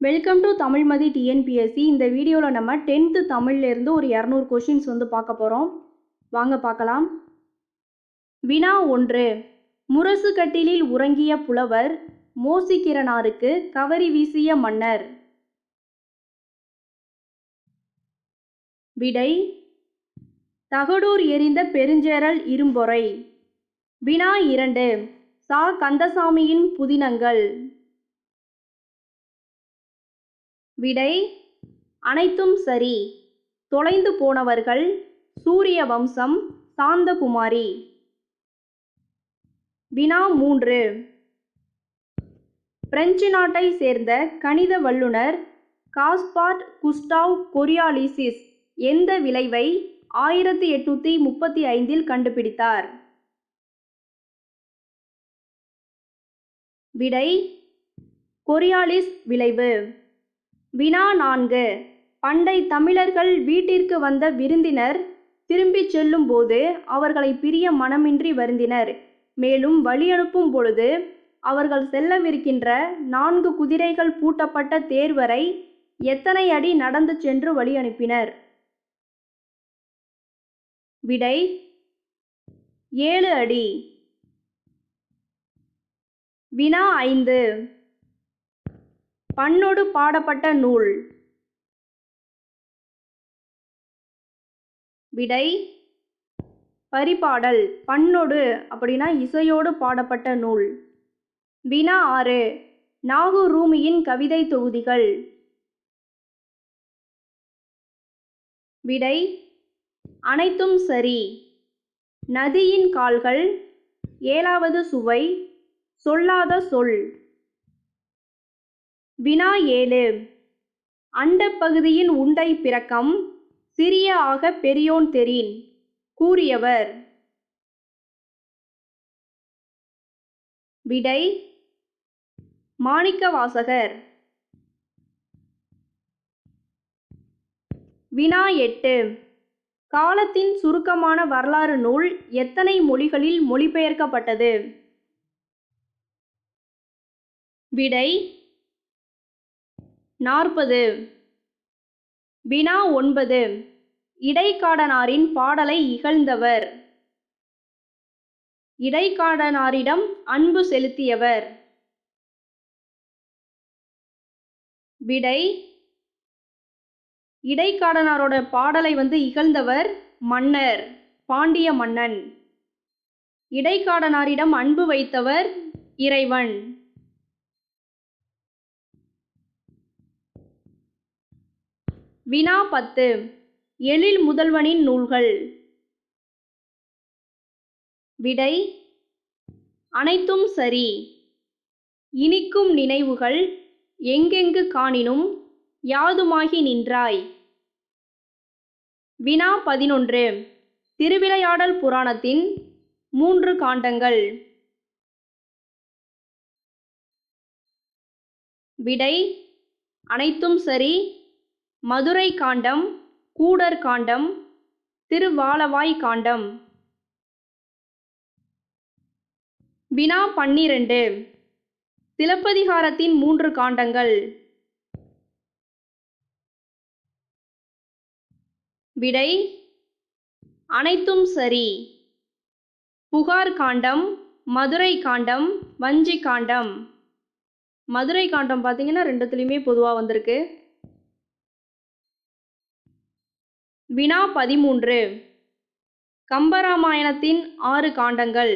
Welcome to Tamilmathi TNPSC. இந்த வீடியோவில் நம்ம 10th தமிழ்லேருந்து ஒரு 200 கொஷின்ஸ் பார்க்க போகிறோம். வாங்க பார்க்கலாம். வினா 1. முரசு கட்டிலில் உறங்கிய புலவர் மோசிக்கிறனாருக்கு கவரி வீசிய மன்னர். விடை தகடூர் எறிந்த பெருஞ்சேரல் இரும்பொறை. வினா 2. சா. கந்தசாமியின் புதினங்கள். விடை அனைத்தும் சரி. தொலைந்து போனவர்கள் சூரிய வம்சம், சாந்தகுமாரி. வினா 3. பிரெஞ்சு நாட்டை சேர்ந்த கணித வல்லுனர் காஸ்பார்ட் குஸ்டாவ் கொரியாலிசிஸ் எந்த விளைவை 1835 கண்டுபிடித்தார்? விடை கொரியாலிஸ் விளைவு. வினா 4. பண்டை தமிழர்கள் வீட்டிற்கு வந்த விருந்தினர் திரும்பிச் செல்லும் போது அவர்களை பிரிய மனமின்றி வருந்தினர். மேலும் வழி அனுப்பும் பொழுது அவர்கள் செல்லவிருக்கின்ற 4 குதிரைகள் பூட்டப்பட்ட தேர் வரை எத்தனை அடி நடந்து சென்று வழி அனுப்பினர்? விடை 7 அடி. வினா 5. பண்ணொடு பாடப்பட்ட நூல். விடை பரிபாடல். பண்ணொடு அப்படின்னா இசையோடு பாடப்பட்ட நூல். வினா 6. நாகூர் ரூமியின் கவிதை தொகுதிகள். விடை அனைத்தும் சரி. நதியின் கால்கள், 7வது சுவை, சொல்லாத சொல். வினா 7. அண்டப்பகுதியின் உண்டை பிறக்கம் சிறிய ஆக பெரியோன் தெரின் கூறியவர். விடை மாணிக்கவாசகர். வினா 8. காலத்தின் சுருக்கமான வரலாறு நூல் எத்தனை மொழிகளில் மொழிபெயர்க்கப்பட்டது? விடை 40. வினா 9. இடைக்காடனாரின் பாடலை இகழ்ந்தவர். இடைக்காடனாரிடம் அன்பு செலுத்தியவர். விடை இடைக்காடனாரோட பாடலை இகழ்ந்தவர் மன்னர், பாண்டிய மன்னன். இடைக்காடனாரிடம் அன்பு வைத்தவர் இறைவன். வினா 10. எழில் முதல்வனின் நூல்கள். விடை அனைத்தும் சரி. இனிக்கும் நினைவுகள், எங்கெங்கு காணினும், யாதுமாகி நின்றாய். வினா 11. திருவிளையாடல் புராணத்தின் 3 காண்டங்கள். விடை அனைத்தும் சரி. மதுரை காண்டம், கூடர் காண்டம், திருவாலவாய் காண்டம். வினா 12. சிலப்பதிகாரத்தின் 3 காண்டங்கள். விடை அனைத்தும் சரி. புகார் காண்டம், மதுரை காண்டம், வஞ்சி காண்டம். மதுரை காண்டம் பார்த்தீங்கன்னா 2த்துலையுமே பொதுவாக வந்திருக்கு. வினா 13. கம்பராமாயணத்தின் 6 காண்டங்கள்.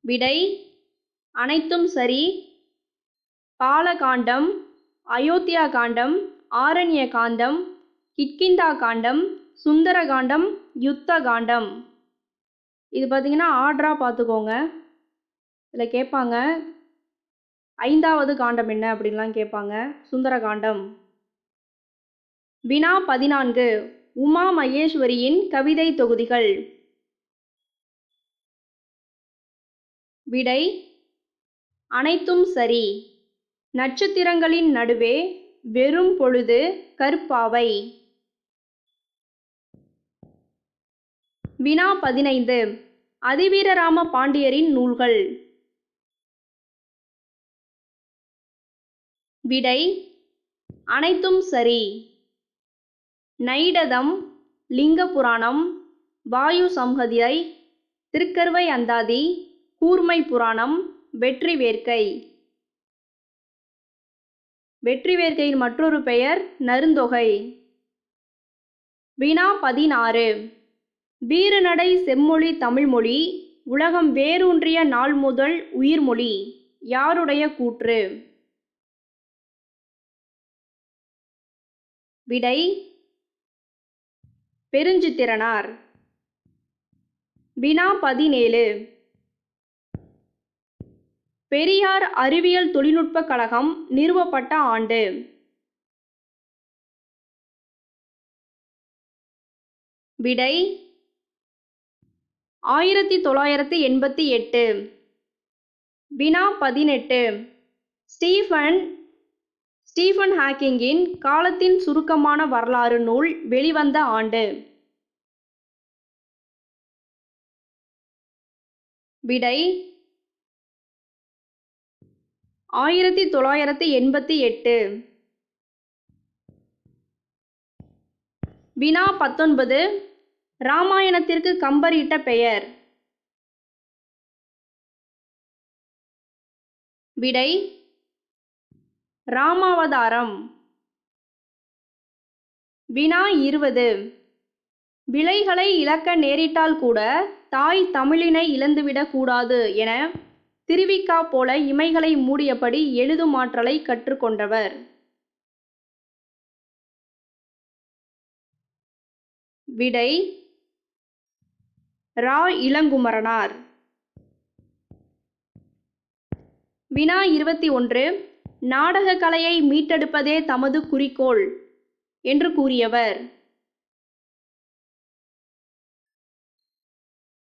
விடை அனைத்தும் சரி. பாலகாண்டம், அயோத்தியா காண்டம், ஆரண்ய காண்டம், கிட்கிந்தா காண்டம், சுந்தர காண்டம், யுத்த காண்டம். இது பார்த்தீங்கன்னா ஆர்டரா பார்த்துக்கோங்க. இதில் கேட்பாங்க 5வது காண்டம் என்ன அப்படின்லாம் கேட்பாங்க. சுந்தர காண்டம். வினா 14. உமா மகேஸ்வரியின் கவிதை தொகுதிகள். விடை அனைத்தும் சரி. நட்சத்திரங்களின் நடுவே வெறும் பொழுது கற்பாவை. வினா 15. அதிவீரராம பாண்டியரின் நூல்கள். விடை அனைத்தும் சரி. நைடதம், லிங்க புராணம், வாயு சம்ஹிதை, திருக்கருவை அந்தாதி, கூர்மை புராணம், வெற்றி வேர்க்கை. வெற்றி வேர்க்கையின் மற்றொரு பெயர் நருந்தொகை. வினா 16. வீறுநடை செம்மொழி தமிழ்மொழி உலகம் வேரூன்றிய நாள் முதல் உயிர்மொழி யாருடைய கூற்று? விடை பெருஞ்சித்திரனார். வினா 17. பெரியார் அறிவியல் தொழில்நுட்ப கழகம் நிறுவப்பட்ட ஆண்டு? விடை 1988. வினா 18. ஸ்டீஃபன் ஹாக்கிங்கின் காலத்தின் சுருக்கமான வரலாறு நூல் வெளிவந்த ஆண்டு? விடை 1988. வினா 19. இராமாயணத்திற்கு கம்பர் இட்ட பெயர்? விடை ராமாவதாரம். வினா 20. விளைகளை இழக்க நேரிட்டால் கூட தாய் தமிழினை இழந்துவிடக் கூடாது என திருவிக்கா போல இமைகளை மூடியபடி எழுதும் ஆற்றலை கற்றுக்கொண்டவர்? விடை ரா. இளங்குமரனார். வினா 21. நாடக கலையை மீட்டெடுப்பதே தமது குறிக்கோள் என்று கூறியவர்?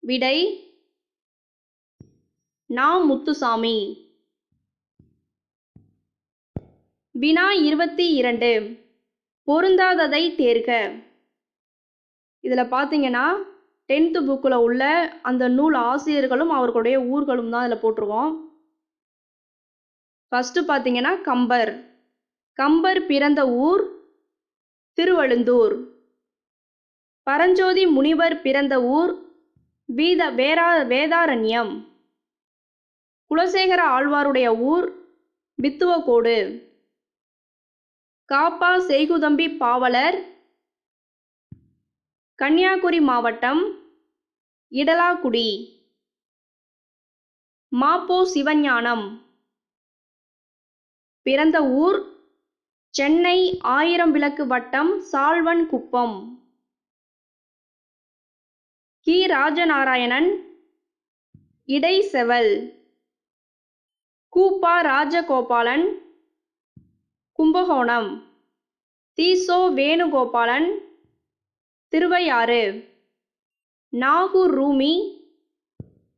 விடை நா. முத்துசாமி. வினா 22. பொருந்தாததை தேர்க. இதில் பார்த்தீங்கன்னா 10th புக்கில் உள்ள அந்த நூல் ஆசிரியர்களும் அவர்களுடைய ஊர்களும் தான் இதில் போட்டிருக்கோம். ஃபஸ்ட்டு பார்த்தீங்கன்னா கம்பர். கம்பர் பிறந்த ஊர் திருவழுந்தூர். பரஞ்சோதி முனிவர் பிறந்த ஊர் வேதாரண்யம். குலசேகர ஆழ்வாருடைய ஊர் வித்துவக்கோடு. காப்பா செய்குதம்பி பாவலர் கன்னியாகுமரி மாவட்டம் இடலாக்குடி. மாப்போ சிவஞானம் பிறந்த ஊர் சென்னை ஆயிரம் விளக்கு வட்டம் சால்வன் குப்பம். கி. ராஜநாராயணன் இடைச்செவல். கூப்பா ராஜகோபாலன் கும்பகோணம். தீசோ வேணுகோபாலன் திருவையாறு. நாகூர் ரூமி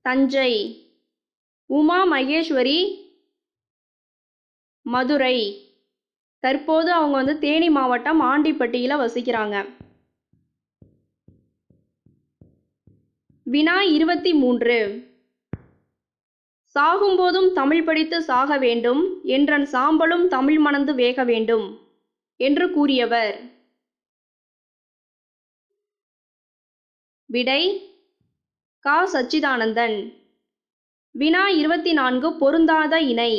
தஞ்சை. உமா மகேஸ்வரி மதுரை. தற்போது அவங்க தேனி மாவட்டம் ஆண்டிப்பட்டியில் வசிக்கிறாங்க. வினா 23. சாகும்போதும் தமிழ் படித்து சாக வேண்டும் என்றன் சாம்பலும் தமிழ் மணந்து வேக வேண்டும் என்று கூறியவர்? விடை கா. சச்சிதானந்தன். வினா 24. பொருந்தாத இணை.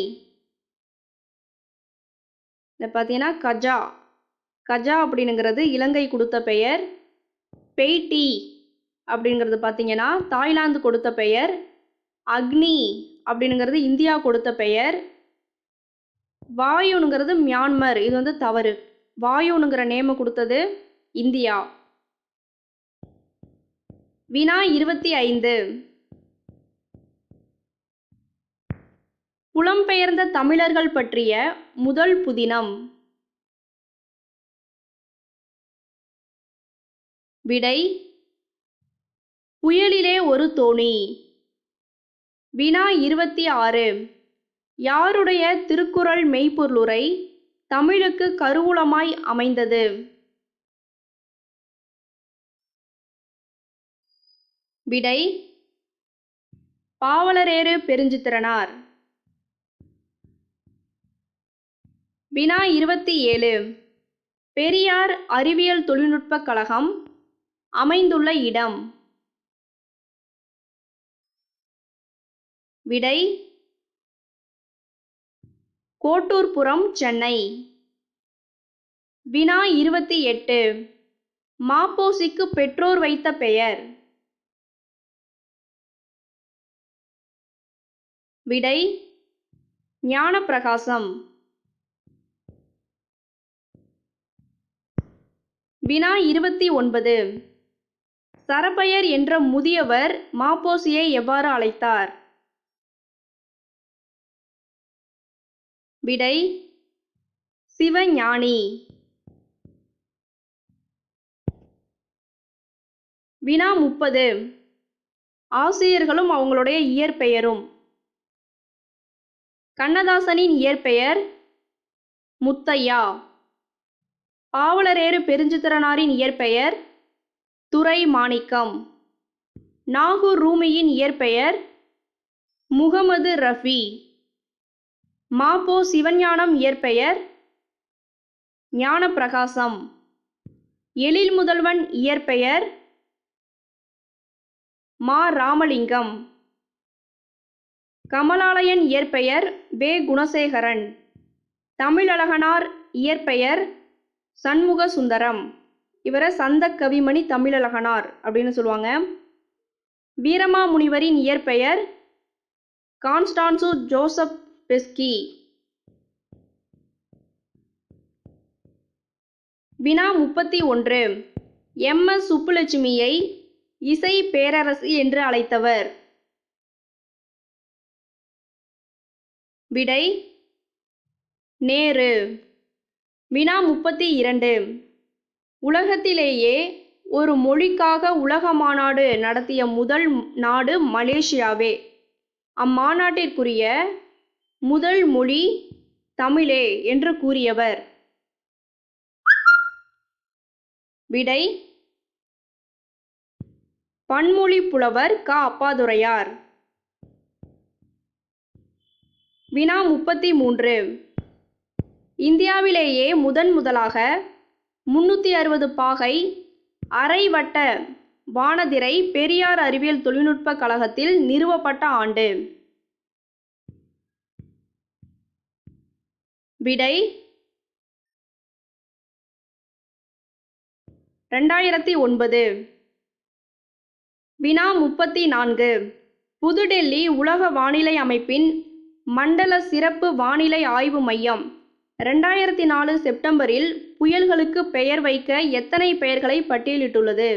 பார்த்தீங்கன்னா கஜா அப்படிங்கிறது இலங்கை கொடுத்த பெயர். பெய்டி அப்படிங்கிறது பார்த்தீங்கன்னா தாய்லாந்து கொடுத்த பெயர். அக்னி அப்படிங்கிறது இந்தியா கொடுத்த பெயர். வாயுங்கிறது மியான்மர். இது தவறு. வாயுங்கிற நேம கொடுத்தது இந்தியா. வினா 25. புலம்பெயர்ந்த தமிழர்கள் பற்றிய முதல் புதினம்? விடை புயலிலே ஒரு தோணி. வினா 26. யாருடைய திருக்குறள் மெய்ப்பொருளுரை தமிழுக்கு கருவூலமாய் அமைந்தது? விடை பாவலரேறு பெருஞ்சித்திரனார். வினா 27. பெரியார் அறிவியல் தொழில்நுட்பக் கழகம் அமைந்துள்ள இடம். விடை கோட்டூர்புரம், சென்னை. வினா 28. ம.பொ.சி.க்கு பெற்றோர் வைத்த பெயர். விடை ஞானப்பிரகாசம். வினா 29. சரபையர் என்ற முதியவர் ம.பொ.சியை எவ்வாறு அழைத்தார்? விடை சிவஞானி. வினா 30. ஆசிரியர்களும் அவங்களுடைய இயற்பெயரும். கண்ணதாசனின் இயற்பெயர் முத்தையா. பாவலரேறு பெருஞ்சித்திரனாரின் இயற்பெயர் துரை மாணிக்கம். நாகூர் ரூமியின் இயற்பெயர் முகமது ரஃபி. ம.பொ. சிவஞானம் இயற்பெயர் ஞானப்பிரகாசம். எழில் முதல்வன் இயற்பெயர் மா. ராமலிங்கம். கமலாலயன் இயற்பெயர் வே. குணசேகரன். தமிழழகனார் இயற்பெயர் சண்முக சுந்தரம். இவரை சந்த கவிமணி தமிழழகனார் அப்படின்னு சொல்லுவாங்க. வீரமாமுனிவரின் இயற்பெயர் கான்ஸ்டான்சு ஜோசப் பெஸ்கி. வினா 31. எம்.எஸ். சுப்புலட்சுமியை இசை பேரரசி என்று அழைத்தவர். விடை நேரு. வினா 32. உலகத்திலேயே ஒரு மொழிக்காக உலக மாநாடு நடத்திய முதல் நாடு மலேசியாவே. அம்மாநாட்டிற்குரிய முதல் மொழி தமிழே என்று கூறியவர். விடை பன்மொழி புலவர் க. அப்பாதுரையார். வினா 33. இந்தியாவிலேயே முதலாக 360 பாகை அரை வட்ட வானதிரை பெரியார் அறிவியல் தொழில்நுட்பக் கழகத்தில் நிறுவப்பட்ட ஆண்டு. விடை 2009. வினா 34. புதுடெல்லி உலக வானிலை அமைப்பின் மண்டல சிறப்பு வானிலை ஆய்வு மையம் 2004 செப்டம்பரில் புயல்களுக்கு பெயர் வைக்க எத்தனை பெயர்களை பட்டியலிட்டுள்ளது?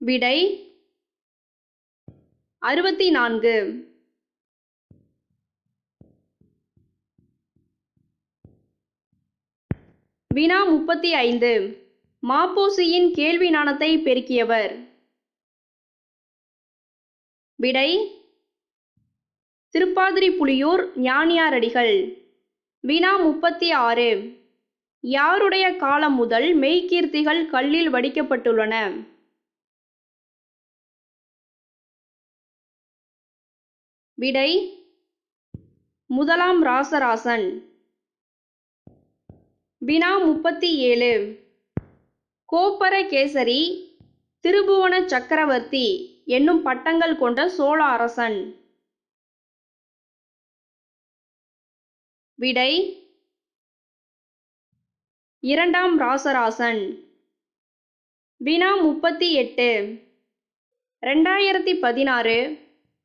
விடை 64. வினா 35. ம.பொ.சியின் கேள்வி ஞானத்தை பெருக்கியவர். விடை திருப்பாதிரிப்புலியூர் ஞானியாரடிகள். வினா 36. யாருடைய காலம் முதல் மெய்கீர்த்திகள் கல்லில் வடிக்கப்பட்டுள்ளன? விடை முதலாம் ராசராசன். வினா 37. கோப்பரகேசரி, திருபுவன சக்கரவர்த்தி என்னும் பட்டங்கள் கொண்ட சோழ அரசன். விடை இரண்டாம் ராசராசன். வினா 38. 2016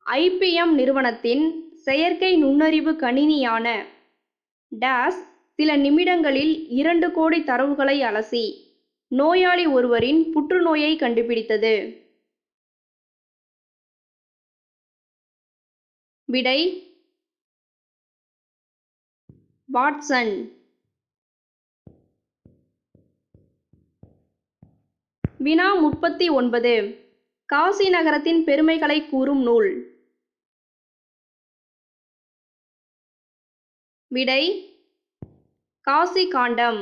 ஐபிஎம் நிறுவனத்தின் செயற்கை நுண்ணறிவு கணினியான டேஸ் சில நிமிடங்களில் 2 கோடி தரவுகளை அலசி நோயாளி ஒருவரின் புற்றுநோயை கண்டுபிடித்தது. விடை வாட்சன். வினா 39. காசி நகரத்தின் பெருமைகளை கூறும் நூல். விடை காசி காண்டம்.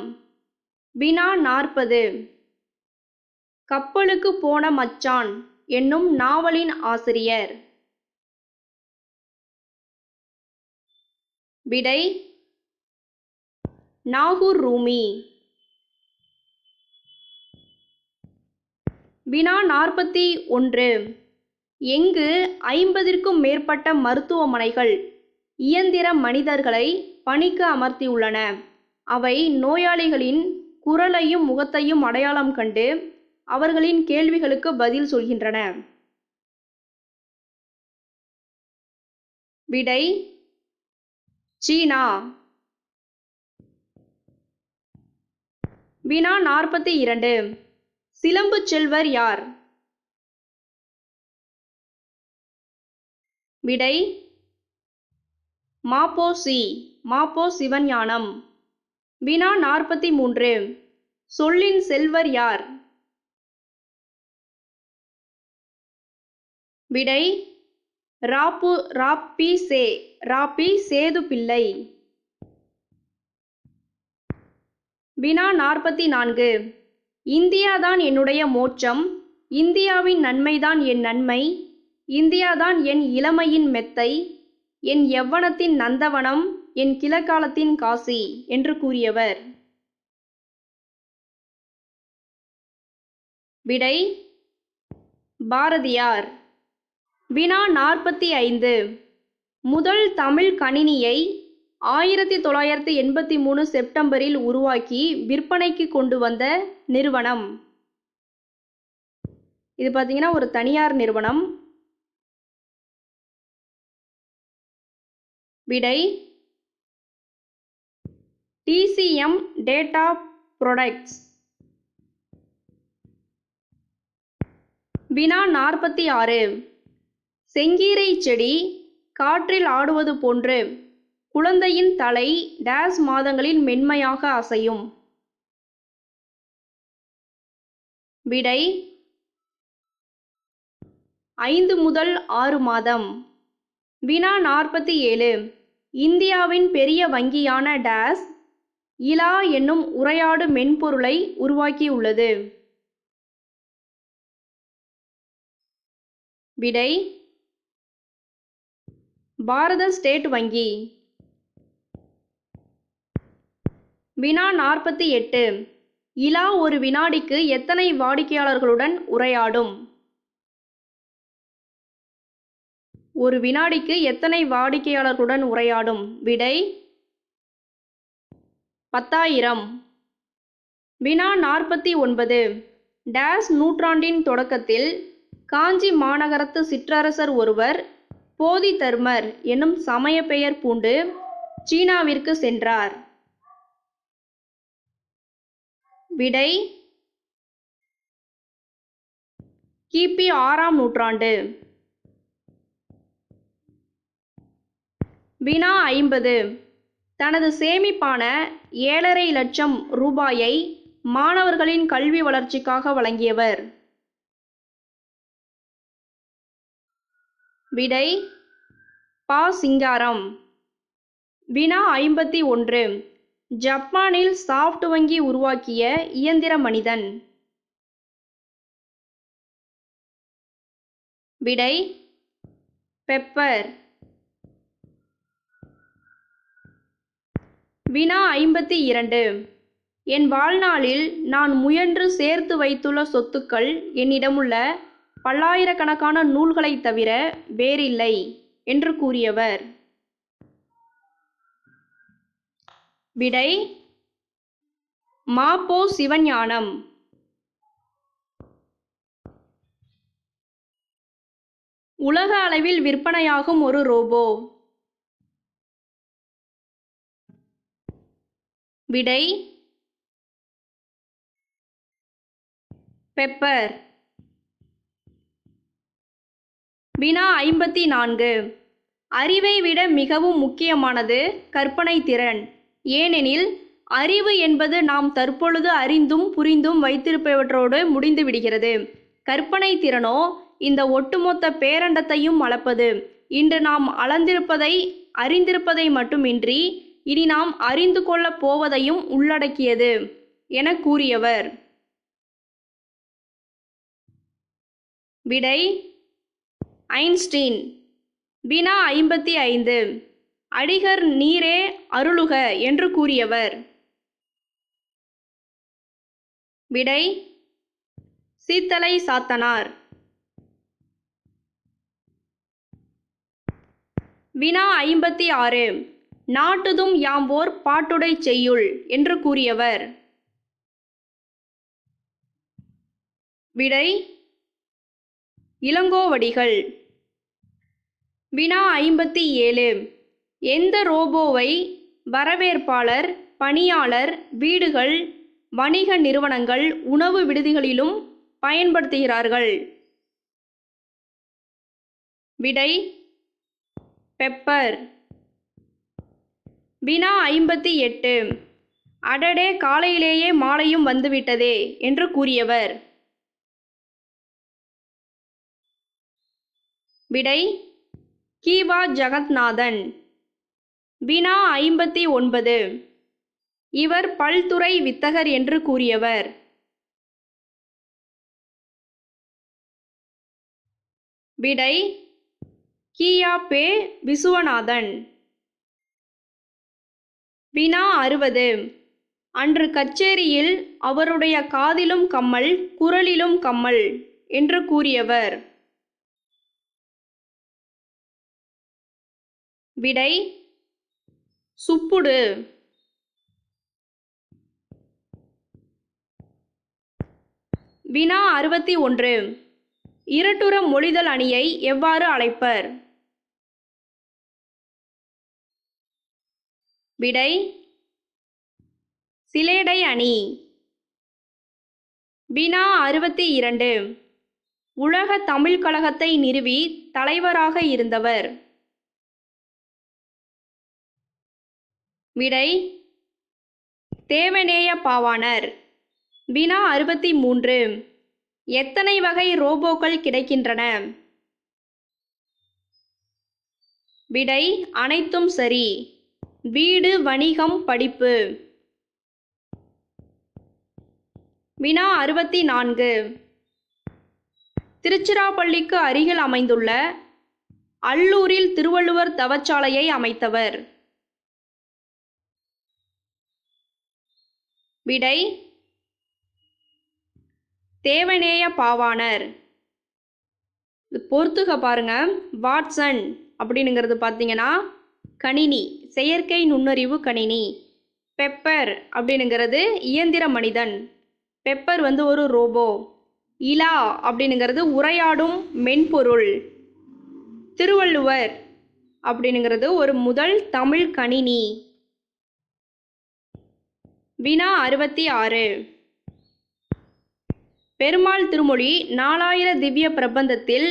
வினா 40. கப்பலுக்கு போன மச்சான் என்னும் நாவலின் ஆசிரியர். விடை நாகூர் ரூமி. வினா 41. எங்கு 50க்கும் மேற்பட்ட மருத்துவமனைகள் இயந்திர மனிதர்களை பணிக்கு அமர்த்தியுள்ளன. அவை நோயாளிகளின் குரலையும் முகத்தையும் அடையாளம் கண்டு அவர்களின் கேள்விகளுக்கு பதில் சொல்கின்றன. விடை சீனா. வினா 42. சிலம்பு செல்வர் யார்? விடை மாப்போசி. மாப்போ சிவஞானம். வினா 43. சொல்லின் செல்வர் யார்? விடை ராப்பி சேது பிள்ளை. வினா 44. இந்தியாதான் என்னுடைய மோட்சம், இந்தியாவின் நன்மைதான் என் நன்மை, இந்தியாதான் என் இளமையின் மெத்தை, என் யவ்வனத்தின் நந்தவனம், என் கிளக்காலத்தின் காசி என்று கூறியவர். விடை பாரதியார். வினா 45. முதல் தமிழ் கணினியை 1983 செப்டம்பரில் உருவாக்கி விற்பனைக்கு கொண்டு வந்த நிறுவனம். இது பார்த்தீங்கன்னா ஒரு தனியார் நிறுவனம். விடை TCM டேட்டா ப்ரொடக்ட்ஸ். வினா 46. செங்கீரை செடி காற்றில் ஆடுவது போன்று குழந்தையின் தலை டேஸ் மாதங்களில் மென்மையாக அசையும். விடை 5 முதல் 6 மாதம். வினா 47. இந்தியாவின் பெரிய வங்கியான டேஸ் இலா என்னும் உரையாடு மென்பொருளை உருவாக்கியுள்ளது. விடை பாரத ஸ்டேட் வங்கி. வினா 48. இலா ஒரு வினாடிக்கு எத்தனை வாடிக்கையாளர்களுடன் உரையாடும்? ஒரு வினாடிக்கு எத்தனை வாடிக்கையாளர்களுடன் உரையாடும்? விடை 10,000. வினா 49. டேஸ் நூற்றாண்டின் தொடக்கத்தில் காஞ்சி மாநகரத்து சிற்றரசர் ஒருவர் போதிதர்மர் என்னும் சமய பெயர் பூண்டு சீனாவிற்கு சென்றார். விடை கிபி 6ஆம் நூற்றாண்டு. வினா 50. தனது சேமிப்பான 7,5 லட்சம் ரூபாயை மாணவர்களின் கல்வி வளர்ச்சிக்காக வழங்கியவர். விடை பா. சிங்காரம். வினா 51. ஜப்பானில் சாஃப்ட் வங்கி உருவாக்கிய இயந்திர மனிதன். விடை பெப்பர். வினா 52. என் வாழ்நாளில் நான் முயன்று சேர்த்து வைத்துள்ள சொத்துக்கள் என்னிடமுள்ள பல்லாயிரக்கணக்கான நூல்களைத் தவிர வேறில்லை என்று கூறியவர். விடை மாப்போ சிவஞானம். உலக அளவில் விற்பனையாகும் ஒரு ரோபோ. விடை பெப்பர். வினா 54. அறிவை விட மிகவும் முக்கியமானது கற்பனை திறன். ஏனெனில் அறிவு என்பது நாம் தற்பொழுது அறிந்தும் புரிந்தும் வைத்திருப்பவற்றோடு முடிந்து விடுகிறது. கற்பனை திறனோ இந்த ஒட்டுமொத்த பேரண்டத்தையும் அளப்பது. இன்று நாம் அறிந்திருப்பதை மட்டுமின்றி இனி நாம் அறிந்து கொள்ளப் போவதையும் உள்ளடக்கியது என கூறியவர். விடை ஐன்ஸ்டீன். வினா 55. அடிகர் நீரே அருளுக என்று கூறியவர்? விடை சீத்தலை சாத்தனார். வினா 56. நாட்டுதும் யாம்போர் பாட்டுடை செய்யுள் என்று கூறியவர்? விடை இளங்கோவடிகள். வினா 57. எந்த ரோபோவை வரவேற்பாளர், பணியாளர், வீடுகள், வணிக நிறுவனங்கள், உணவு விடுதிகளிலும் பயன்படுத்துகிறார்கள்? விடை பெப்பர். வினா 58. அடடே காலையிலேயே மாலையும் வந்துவிட்டதே என்று கூறியவர்? விடை கீவா ஜகந்நாதன். வினா 59. இவர் பல்துறை வித்தகர் என்று கூறியவர்? விடை கியா பே விசுவநாதன். வினா 60. அன்று கச்சேரியில் அவருடைய காதிலும் கம்மல், குரலிலும் கம்மல் என்று கூறியவர்? விடை சுப்புடு. வினா 61. இரட்டுற மொழிதல் அணியை எவ்வாறு அழைப்பர்? விடை சிலேடை அணி. வினா 62. உலக தமிழ் கழகத்தை நிறுவி தலைவராக இருந்தவர்? விடை தேவநேய பாவாணர். வினா 63. எத்தனை வகை ரோபோக்கள் கிடைக்கின்றன? விடை அனைத்தும் சரி. வீடு, வணிகம், படிப்பு. வினா 64. திருச்சிராப்பள்ளிக்கு அருகில் அமைந்துள்ள அல்லூரில் திருவள்ளுவர் தவச்சாலையை அமைத்தவர்? விடை தேவநேய பாவாணர். பொறுத்துக பாருங்க. வாட்சன் அப்படிங்கிறது பார்த்தீங்கன்னா கணினி, செயற்கை நுண்ணறிவு கணினி. பெப்பர் அப்படிங்கிறது இயந்திர மனிதன். பெப்பர் ஒரு ரோபோ. இலா அப்படிங்கிறது உரையாடும் மென்பொருள். திருவள்ளுவர் அப்படிங்கிறது ஒரு முதல் தமிழ் கணினி. வினா 66. பெருமாள் திருமொழி 4000 திவ்ய பிரபந்தத்தில்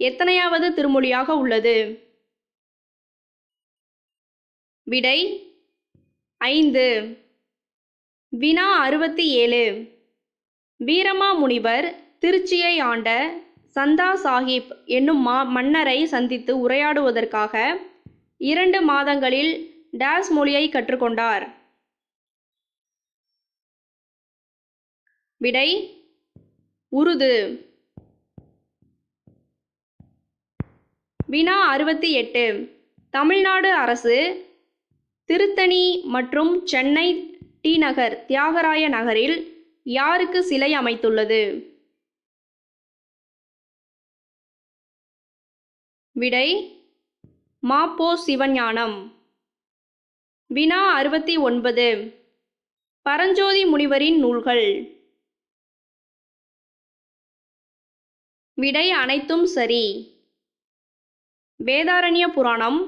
எத்தனையாவது திருமொழியாக உள்ளது? விடை 5. வினா 67. வீரமா முனிவர் திருச்சியை ஆண்ட சந்தா சாஹிப் என்னும் மன்னரை சந்தித்து உரையாடுவதற்காக 2 மாதங்களில் டேஸ் மொழியை கற்றுக்கொண்டார்? விடை உருது. வினா 68. தமிழ்நாடு அரசு திருத்தணி மற்றும் சென்னை டி நகர், தியாகராய நகரில் யாருக்கு சிலை அமைத்துள்ளது? விடை மாப்போ சிவஞானம். வினா 69. பரஞ்சோதி முனிவரின் நூல்கள்? விடை அனைத்தும் சரி. வேதாரண்ய புராணம்,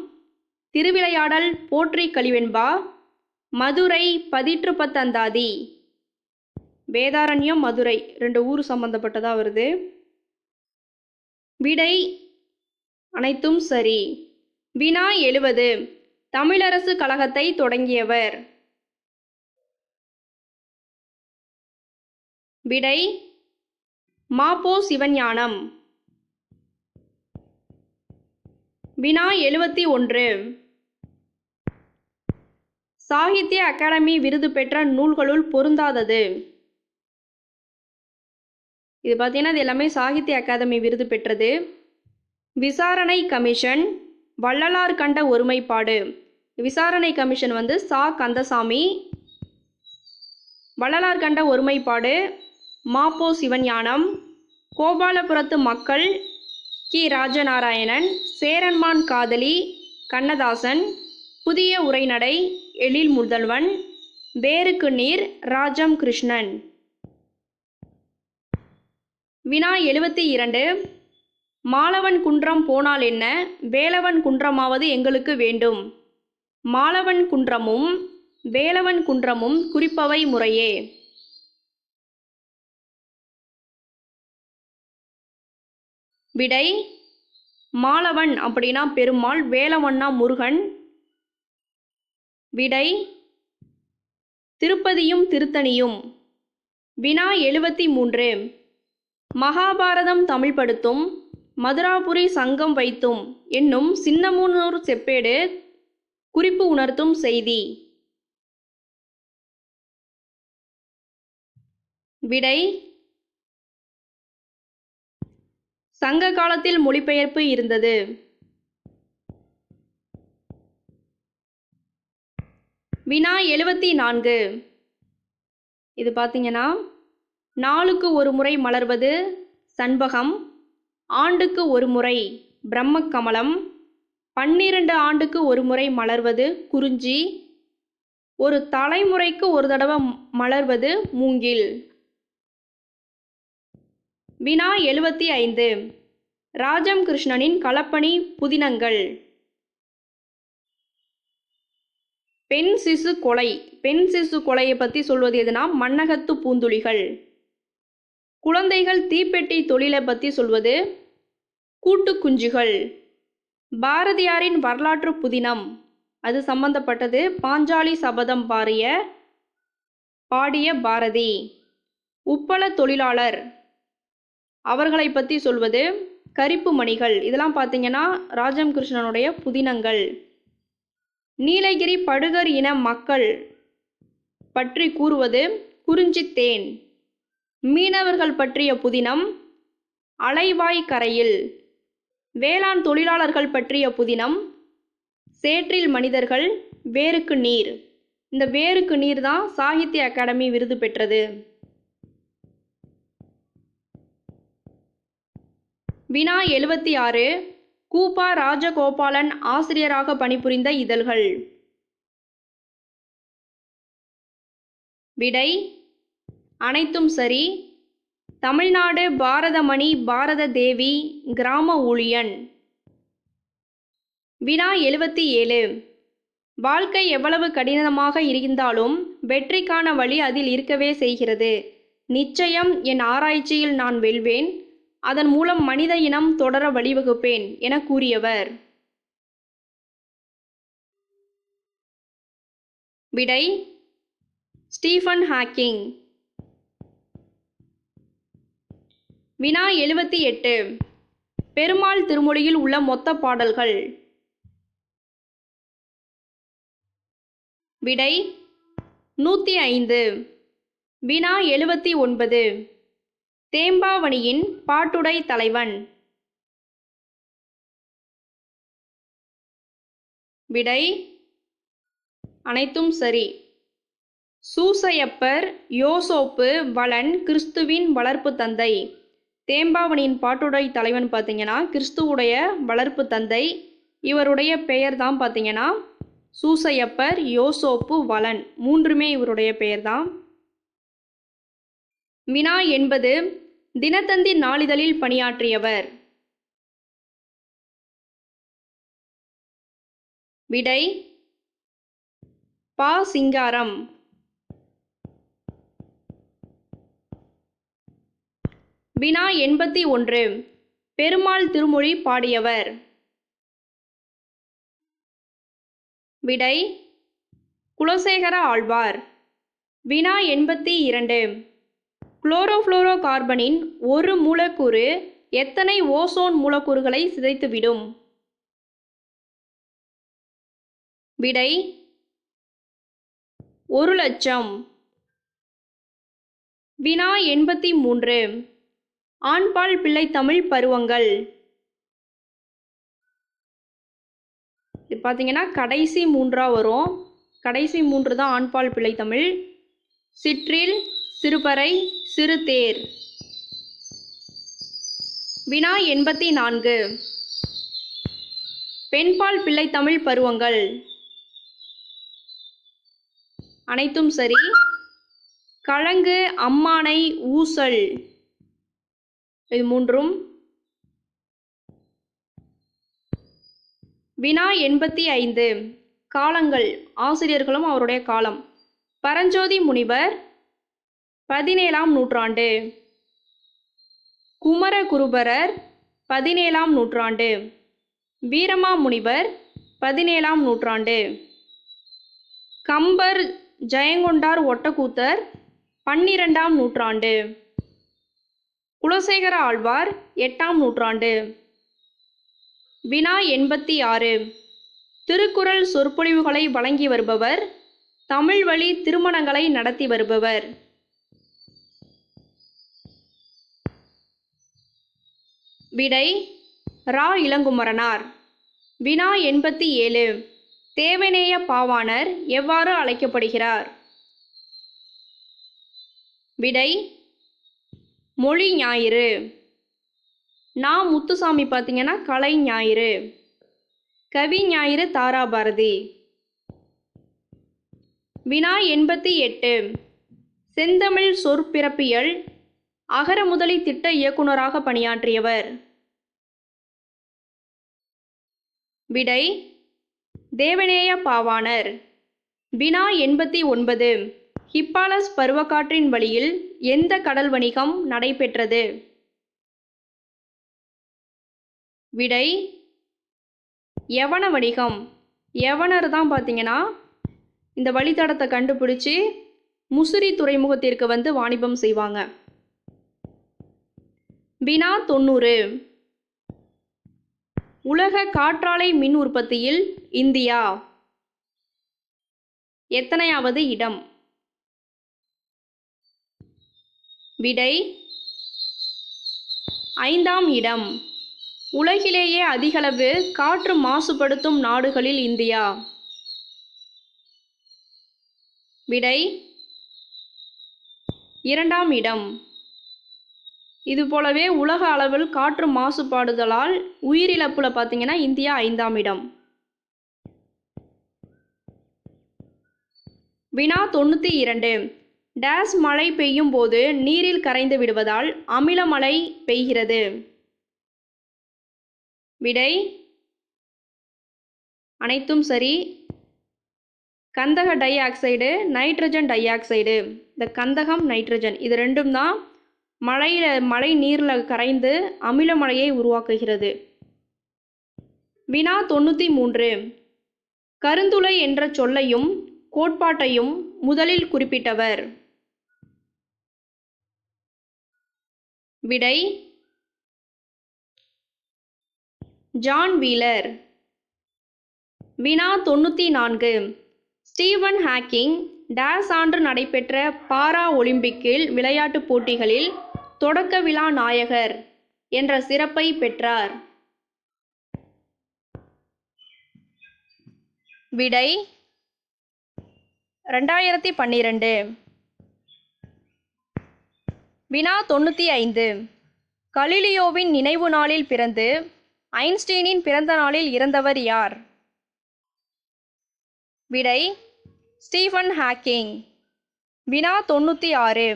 திருவிளையாடல், போற்றி கலிவெண்பா, மதுரை பதிற்றுப்பத்தந்தாதி. வேதாரண்யம், மதுரை 2 ஊர் சம்பந்தப்பட்டதாக வருது. விடை அனைத்தும் சரி. வினா 70. தமிழரசு கழகத்தை தொடங்கியவர்? விடை மாப்போ சிவஞானம். வினா 71. சாகித்ய அகாடமி விருது பெற்ற நூல்களுள் பொருந்தாதது? இது பார்த்தீங்கன்னா இது எல்லாமே சாகித்ய அகாதமி விருது பெற்றது. விசாரணை கமிஷன், வள்ளலார் கண்ட ஒருமைப்பாடு, விசாரணை கமிஷன் சா கந்தசாமி. வள்ளலார் கண்ட ஒருமைப்பாடு மாப்போ சிவஞானம். கோபாலபுரத்து மக்கள் கி. ராஜநாராயணன். சேரன்மான் காதலி கண்ணதாசன். புதிய உரைநடை எழில் முதல்வன். வேருக்கு நீர் ராஜம் கிருஷ்ணன். வினா 72. மாலவன் குன்றம் போனால் என்ன, வேலவன் குன்றமாவது எங்களுக்கு வேண்டும். மாலவன் குன்றமும் வேலவன் குன்றமும் குறிப்பவை முறையே. விடை மாலவன் அப்படின்னா பெருமாள், வேலவன்னா முருகன். விடை திருப்பதியும் திருத்தணியும். வினா 73. மகாபாரதம் தமிழ்படுத்தும் மதுராபுரி சங்கம் வைத்தும் என்னும் சின்னமுனூர் செப்பேடு குறிப்பு உணர்த்தும் செய்தி. விடை சங்க காலத்தில் மொழிபெயர்ப்பு இருந்தது. வினா 74. இது பார்த்தீங்கன்னா, நாளுக்கு ஒரு முறை மலர்வது சண்பகம், ஆண்டுக்கு ஒரு முறை பிரம்மக்கமலம், 12 ஆண்டுக்கு ஒரு முறை மலர்வது குறிஞ்சி, ஒரு தலைமுறைக்கு ஒரு தடவை மலர்வது மூங்கில். வினா 75. ராஜம் கிருஷ்ணனின் களப்பணி புதினங்கள். பெண் சிசு கொலை. பெண் சிசு கொலையை பற்றி சொல்வது எதுனா மண்ணகத்து பூந்துளிகள். குழந்தைகள் தீப்பெட்டி தொழிலை பற்றி சொல்வது கூட்டு குஞ்சுகள். பாரதியாரின் வரலாற்று புதினம், அது சம்பந்தப்பட்டது பாஞ்சாலி சபதம் பாடிய பாரதி. உப்பள தொழிலாளர், அவர்களை பற்றி சொல்வது கரிப்பு மணிகள். இதெல்லாம் பார்த்தீங்கன்னா ராஜம் கிருஷ்ணனுடைய புதினங்கள். நீலகிரி படுகர் இன மக்கள் பற்றி கூறுவது குறிஞ்சித்தேன். மீனவர்கள் பற்றிய புதினம் அலைவாய் கரையில். வேளாண் தொழிலாளர்கள் பற்றிய புதினம் சேற்றில் மனிதர்கள் வேருக்கு நீர். இந்த வேருக்கு நீர் தான் சாகித்ய அகாடமி விருது பெற்றது. வினா 76. கூபா ராஜகோபாலன் ஆசிரியராக பணிபுரிந்த இதழ்கள். விடை அனைத்தும் சரி. தமிழ்நாடு, பாரதமணி, பாரத தேவி, கிராம ஊழியன். வினா 77. வாழ்க்கை எவ்வளவு கடினமாக இருந்தாலும் வெற்றிக்கான வழி அதில் இருக்கவே செய்கிறது. நிச்சயம் என் ஆராய்ச்சியில் நான் வெல்வேன், அதன் மூலம் மனித இனம் தொடர வழிவகுப்பேன் என கூறியவர். விடை ஸ்டீஃபன் ஹாக்கிங். வினா 78. பெருமாள் திருமொழியில் உள்ள மொத்த பாடல்கள். விடை 105. வினா 79. தேம்பாவணியின் பாட்டுடை தலைவன். விடை அனைத்தும் சரி. சூசையப்பர், யோசோப்பு, வளன் கிறிஸ்துவின் வளர்ப்பு தந்தை. தேம்பாவணியின் பாட்டுடை தலைவன் பார்த்தீங்கன்னா கிறிஸ்துவுடைய வளர்ப்பு தந்தை. இவருடைய பெயர் தான் பார்த்தீங்கன்னா சூசையப்பர், யோசோப்பு, வளன், மூன்றுமே இவருடைய பெயர்தான். வினா 80. தினத்தந்தி நாளிதழில் பணியாற்றியவர். விடை பா. சிங்காரம். வினா 81. பெருமாள் திருமொழி பாடியவர். விடை குலசேகர ஆழ்வார். வினா 82. குளோரோஃப்ளோரோ கார்பனின் ஒரு மூலக்கூறு எத்தனை ஓசோன் மூலக்கூறுகளை சிதைத்துவிடும்? விடை 1,00,000. வினா 83. ஆண்பால் பிள்ளை தமிழ் பருவங்கள். இது பார்த்தீங்கன்னா கடைசி 3ஆ வரும். கடைசி 3 தான் ஆண்பால் பிள்ளைத்தமிழ். சிற்றில், சிறுபறை, சிறுதேர். வினா 84. பெண்பால் பிள்ளைத்தமிழ் பருவங்கள். அனைத்தும் சரி. கழங்கு, அம்மானை, ஊசல், இது 3ம். வினா 85. காலங்கள், ஆசிரியர்களும் அவருடைய காலம். பரஞ்சோதி முனிவர் 17ஆம் நூற்றாண்டு. குமரகுருபரர் 17ஆம் நூற்றாண்டு. வீரமாமுனிவர் 17ஆம் நூற்றாண்டு. கம்பர், ஜெயங்கொண்டார் ஒட்டக்கூத்தர் 12ஆம் நூற்றாண்டு. குலசேகர ஆழ்வார் 8ஆம் நூற்றாண்டு. வினா 86. திருக்குறள் சொற்பொழிவுகளை வழங்கி வருபவர், தமிழ் வழி திருமணங்களை நடத்தி வருபவர். விடை ரா. இளங்குமரனார். வினா 87. தேவநேய பாவாணர் எவ்வாறு அழைக்கப்படுகிறார்? விடை மொழி ஞாயிறு. நா. முத்துசாமி பார்த்தீங்கன்னா கலை ஞாயிறு. கவி ஞாயிறு தாராபாரதி. வினா 88. செந்தமிழ் சொற்பிறப்பியல் அகர முதலி திட்ட இயக்குநராக பணியாற்றியவர். விடை தேவநேய பாவாணர். வினா 89. ஹிப்பாலஸ் பருவக்காற்றின் வழியில் எந்த கடல் வணிகம் நடைபெற்றது? விடை யவன வணிகம். யவனர் தான் பார்த்தீங்கன்னா இந்த வழித்தடத்தை கண்டுபிடிச்சி முசிறி துறைமுகத்திற்கு வந்து வாணிபம் செய்வாங்க. வினா 90. உலக காற்றாலை மின் உற்பத்தியில் இந்தியா எத்தனையாவது இடம்? விடை 5ஆம் இடம். உலகிலேயே அதிகளவு காற்று மாசுபடுத்தும் நாடுகளில் இந்தியா. விடை 2ஆம் இடம். இதுபோலவே உலக அளவில் காற்று மாசுபாடுதலால் உயிரிழப்புல பார்த்தீங்கன்னா இந்தியா 5ஆம் இடம். வினா 92. டேஸ் மழை பெய்யும் போது நீரில் கரைந்து விடுவதால் அமில மழை பெய்கிறது. விடை அனைத்தும் சரி. கந்தக di oxide, nitrogen di oxide. இந்த கந்தகம், நைட்ரஜன் இது ரெண்டும் தான் மழை நீரில் கரைந்து அமில மழையை உருவாக்குகிறது. வினா 93. கருந்துளை என்ற சொல்லையும் கோட்பாட்டையும் முதலில் குறிப்பிட்டவர். விடை ஜான் வீலர். வினா 94. ஸ்டீவன் ஹாக்கிங் டேஸ் ஆண்டு நடைபெற்ற பாரா ஒலிம்பிக்கில் விளையாட்டுப் போட்டிகளில் தொடக்க விழா நாயகர் என்ற சிறப்பை பெற்றார். விடை 2012. வினா 95. கலீலியோவின் நினைவு நாளில் பிறந்து ஐன்ஸ்டீனின் பிறந்த நாளில் இறந்தவர் யார்? விடை ஸ்டீஃபன் ஹாக்கிங். வினா 96.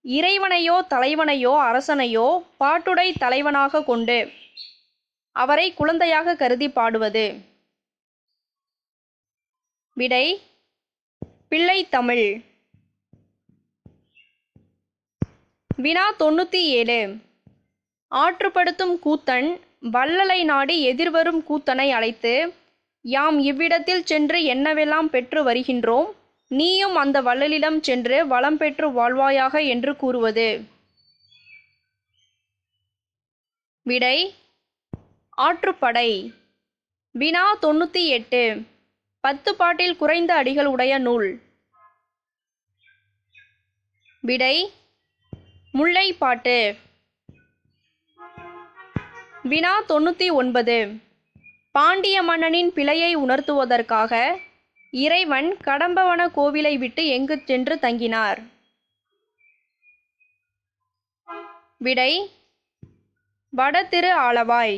இறைவனையோ தலைவனையோ அரசனையோ பாட்டுடை தலைவனாக கொண்டு அவரை குழந்தையாக கருதி பாடுவது. விடை பிள்ளைத்தமிழ். வினா 97. ஆற்றுப்படுத்தும் கூத்தன் வள்ளலை நாடி எதிர்வரும் கூத்தனை அழைத்து, யாம் இவ்விடத்தில் சென்று என்னவெல்லாம் பெற்று வருகின்றோம், நீயும் அந்த வள்ளலிடம் சென்று வளம் பெற்று வாழ்வாயாக என்று கூறுவது. விடை ஆற்றுப்படை. வினா 98. 10 பாட்டில் குறைந்த அடிகள் உடைய நூல். விடை முல்லைப்பாட்டு. வினா 99. பாண்டிய மன்னனின் பிழையை உணர்த்துவதற்காக இறைவன் கடம்பவன கோவிலை விட்டு எங்கு சென்று தங்கினார்? விடை வட திரு ஆலவாய்.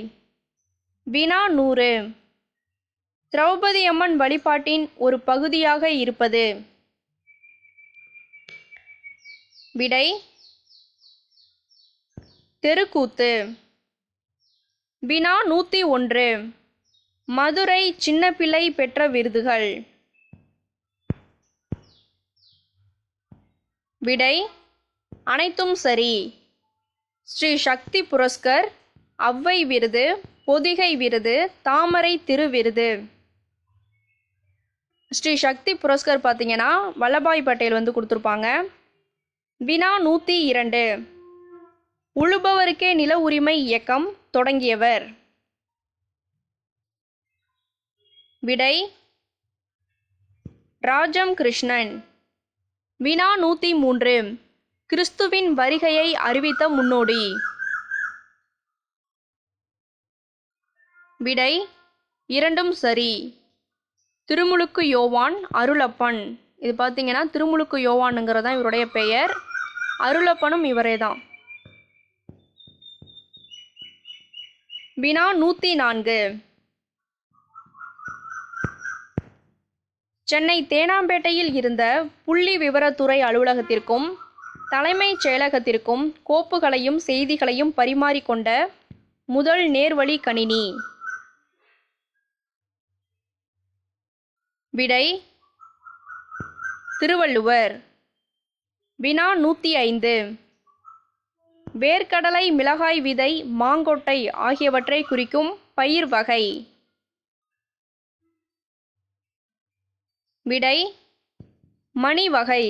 வினா 100. திரௌபதி அம்மன் வழிபாட்டின் ஒரு பகுதியாக இருப்பது? விடை தெருக்கூத்து. வினா 101. மதுரை சின்னப்பிள்ளை பெற்ற விருதுகள்? விடை அனைத்தும் சரி. ஸ்ரீ சக்தி புரஸ்கர், ஔவை விருது, பொதிகை விருது, தாமரை திரு விருது. ஸ்ரீ சக்தி புரஸ்கர் பார்த்தீங்கன்னா வல்லபாய் பட்டேல் கொடுத்துருப்பாங்க. வினா 102. உழுபவருக்கே நில உரிமை இயக்கம் தொடங்கியவர்? விடை ராஜம் கிருஷ்ணன். வினா 103. கிறிஸ்துவின் வருகையை அறிவித்த முன்னோடி? விடை இரண்டும் சரி. திருமுழுக்கு யோவான், அருளப்பன். இது பார்த்தீங்கன்னா திருமுழுக்கு யோவானுங்கிறது தான் இவருடைய பெயர். அருளப்பனும் இவரே தான். வினா 104. சென்னை தேனாம்பேட்டையில் இருந்த புள்ளி விவரத்துறை அலுவலகத்திற்கும் தலைமைச் செயலகத்திற்கும் கோப்புகளையும் செய்திகளையும் பரிமாறிக்கொண்ட முதல் நேர்வழி கணினி? விடை திருவள்ளுவர். வினா 105. வேர்க்கடலை, மிளகாய் விதை, மாங்கொட்டை ஆகியவற்றை குறிக்கும் பயிர் வகை? விடை மணி வகை.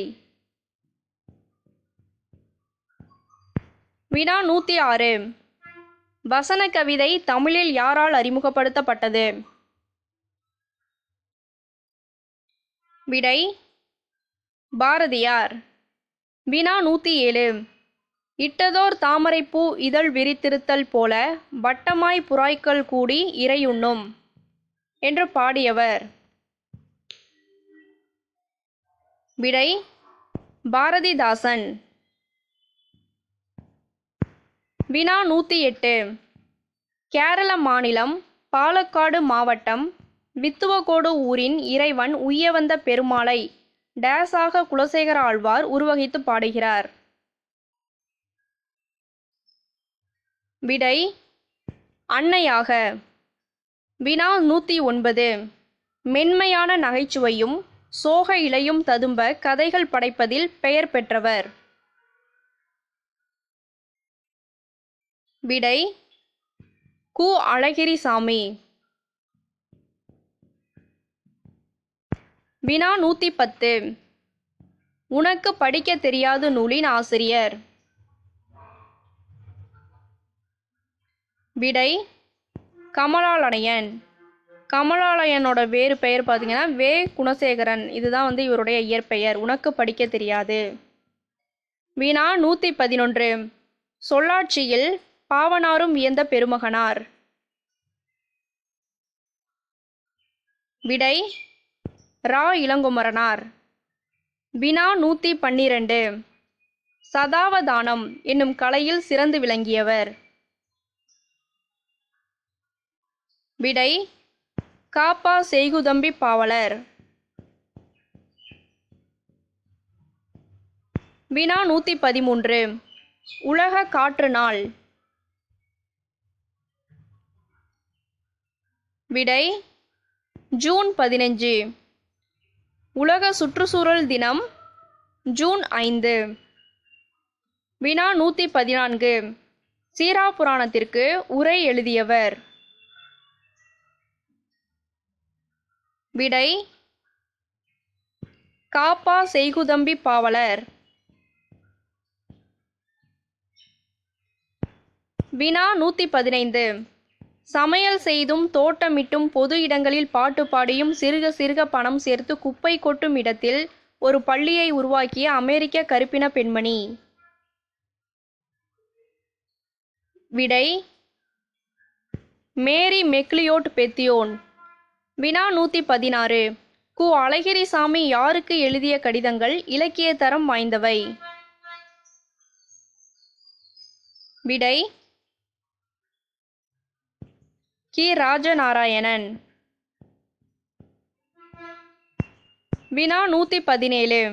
வினா 106. வசன கவிதை தமிழில் யாரால் அறிமுகப்படுத்தப்பட்டது? விடை பாரதியார். வினா 107. இட்டதோர் தாமரைப்பூ இதழ் விரித்திருத்தல் போல வட்டமாய் புறாய்க்கள் கூடி இரையுண்ணும் என்று பாடியவர்? விடை பாரதிதாசன். வினா 108. கேரள மாநிலம் பாலக்காடு மாவட்டம் வித்துவக்கோடு ஊரின் இறைவன் உய்யவந்த பெருமாளை டேஸாக குலசேகர ஆழ்வார் உருவகித்து பாடுகிறார்? விடை அன்னையாக. வினா 109. மென்மையான நகைச்சுவையும் சோக இலையும் ததும்ப கதைகள் படைப்பதில் பெயர் பெற்றவர்? விடை கு. அழகிரிசாமி. வினா 110. உனக்கு படிக்க தெரியாது நூலின் ஆசிரியர்? விடை கமலாலயன். கமலாலயனோட வேறு பெயர் பார்த்தீங்கன்னா வே. குணசேகரன். இதுதான் இவருடைய இயற்பெயர். உனக்கு படிக்க தெரியாது. வினா 111. சொல்லாட்சியில் பாவனாரும் வியந்த பெருமகனார்? விடை ரா. இளங்குமரனார். வினா 112. சதாவதானம் என்னும் கலையில் சிறந்து விளங்கியவர்? விடை காப்பா செய்குதம்பி பாவலர். வினா 113. உலக காற்று நாள்? விடை ஜூன் 15. உலக சுற்றுச்சூழல் தினம் ஜூன் 5. வினா 114. சீரா புராணத்திற்கு உரை எழுதியவர்? விடை காப்பா செய்குதம்பி பாவலர். வினா 115. சமையல் செய்தும் தோட்டமிட்டும் பொது இடங்களில் பாட்டு பாடியும் சிறுக சிறுக பணம் சேர்த்து குப்பை கொட்டும் இடத்தில் ஒரு பள்ளியை உருவாக்கிய அமெரிக்க கருப்பின பெண்மணி? விடை மேரி மெக்லியோட் பெத்தியோன். வினா 116. கு. அழகிரிசாமி யாருக்கு எழுதிய கடிதங்கள் இலக்கிய தரம் வாய்ந்தவை? விடை கி. ராஜநாராயணன். வினா 117.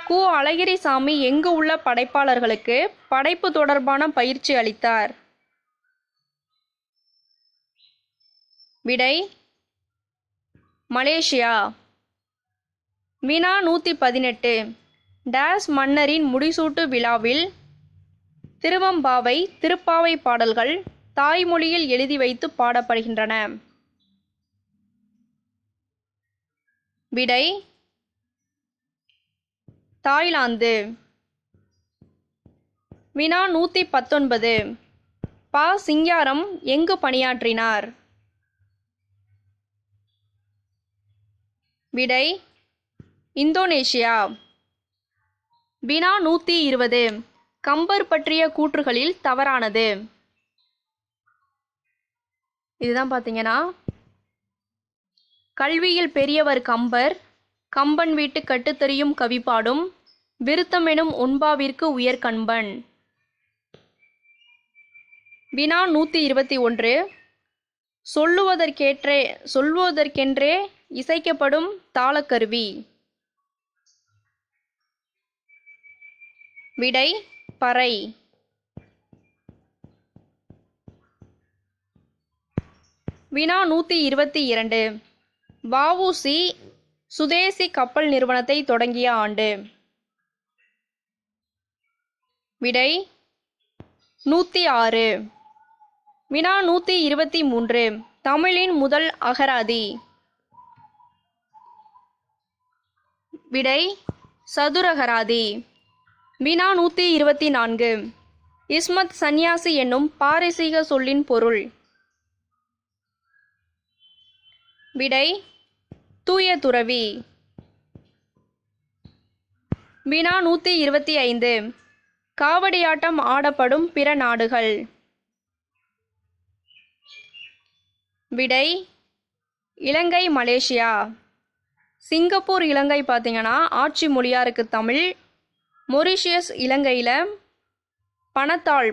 கு. அழகிரிசாமி எங்கு உள்ள படைப்பாளர்களுக்கு படைப்பு தொடர்பான பயிற்சி அளித்தார்? விடை மலேசியா. வினா 118. டேஸ் மன்னரின் முடிசூட்டு விழாவில் திருவம்பாவை திருப்பாவை பாடல்கள் தாய்மொழியில் எழுதி வைத்து பாடப்படுகின்றன? விடை தாய்லாந்து. வினா 119. ப. சிங்காரம் எங்கு பணியாற்றினார்? விடை இந்தோனேஷியா. வினா 120. கம்பர் பற்றிய கூற்றுகளில் தவறானது? இதுதான் பார்த்தீங்கன்னா, கல்வியில் பெரியவர் கம்பர், கம்பன் வீட்டு கட்டுத்தறியும் கவிப்பாடும், விருத்தமெனும் ஒன்பாவிற்கு உயர் கண்பன். வினா 121. சொல்லுவதற்கென்றே இசைக்கப்படும் தாளக்கருவி? விடை பறை. வினா 122. வ.உ.சி. சுதேசி கப்பல் நிறுவனத்தை தொடங்கிய ஆண்டு? விடை 106. வினா 123. தமிழின் முதல் அகராதி? விடை சதுரகராதி. வினா 124. இஸ்மத் சந்நியாசி என்னும் பாரசீக சொல்லின் பொருள்? விடை தூய துறவி. வினா 125. காவடியாட்டம் ஆடப்படும் பிற நாடுகள்? விடை இலங்கை மலேசியா. சிங்கப்பூர் இலங்கை பார்த்தீங்கன்னா ஆட்சி மொழியாக இருக்குது தமிழ். மொரிஷியஸ் இலங்கையில்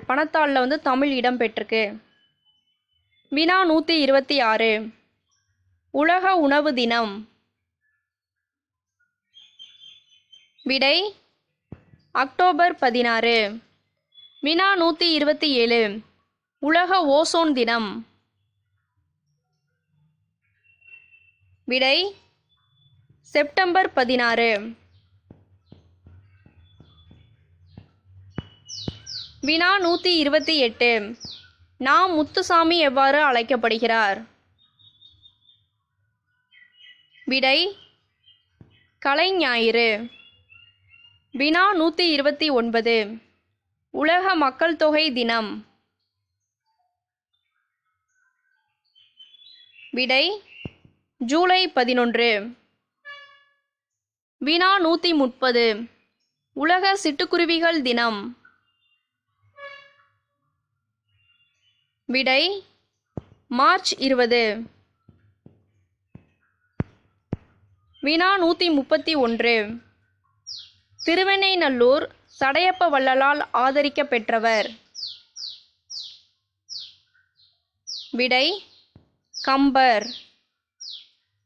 பணத்தாளில் வந்து தமிழ் இடம்பெற்றிருக்கு. வினா 126. உலக உணவு தினம்? விடை அக்டோபர் 16. வினா 127. உலக ஓசோன் தினம்? விடை செப்டம்பர் 16. வினா 128. நா. முத்துசாமி எவ்வாறு அழைக்கப்படுகிறார்? விடை கலைஞாயிறு. வினா 129. உலக மக்கள் தொகை தினம்? விடை ஜூலை 11. வினா 130. உலக சிட்டுக்குருவிகள் தினம்? விடை மார்ச் 20. வினா 131. திருவெண்ணைநல்லூர் சடையப்ப வள்ளலால் ஆதரிக்க பெற்றவர்? விடை கம்பர்.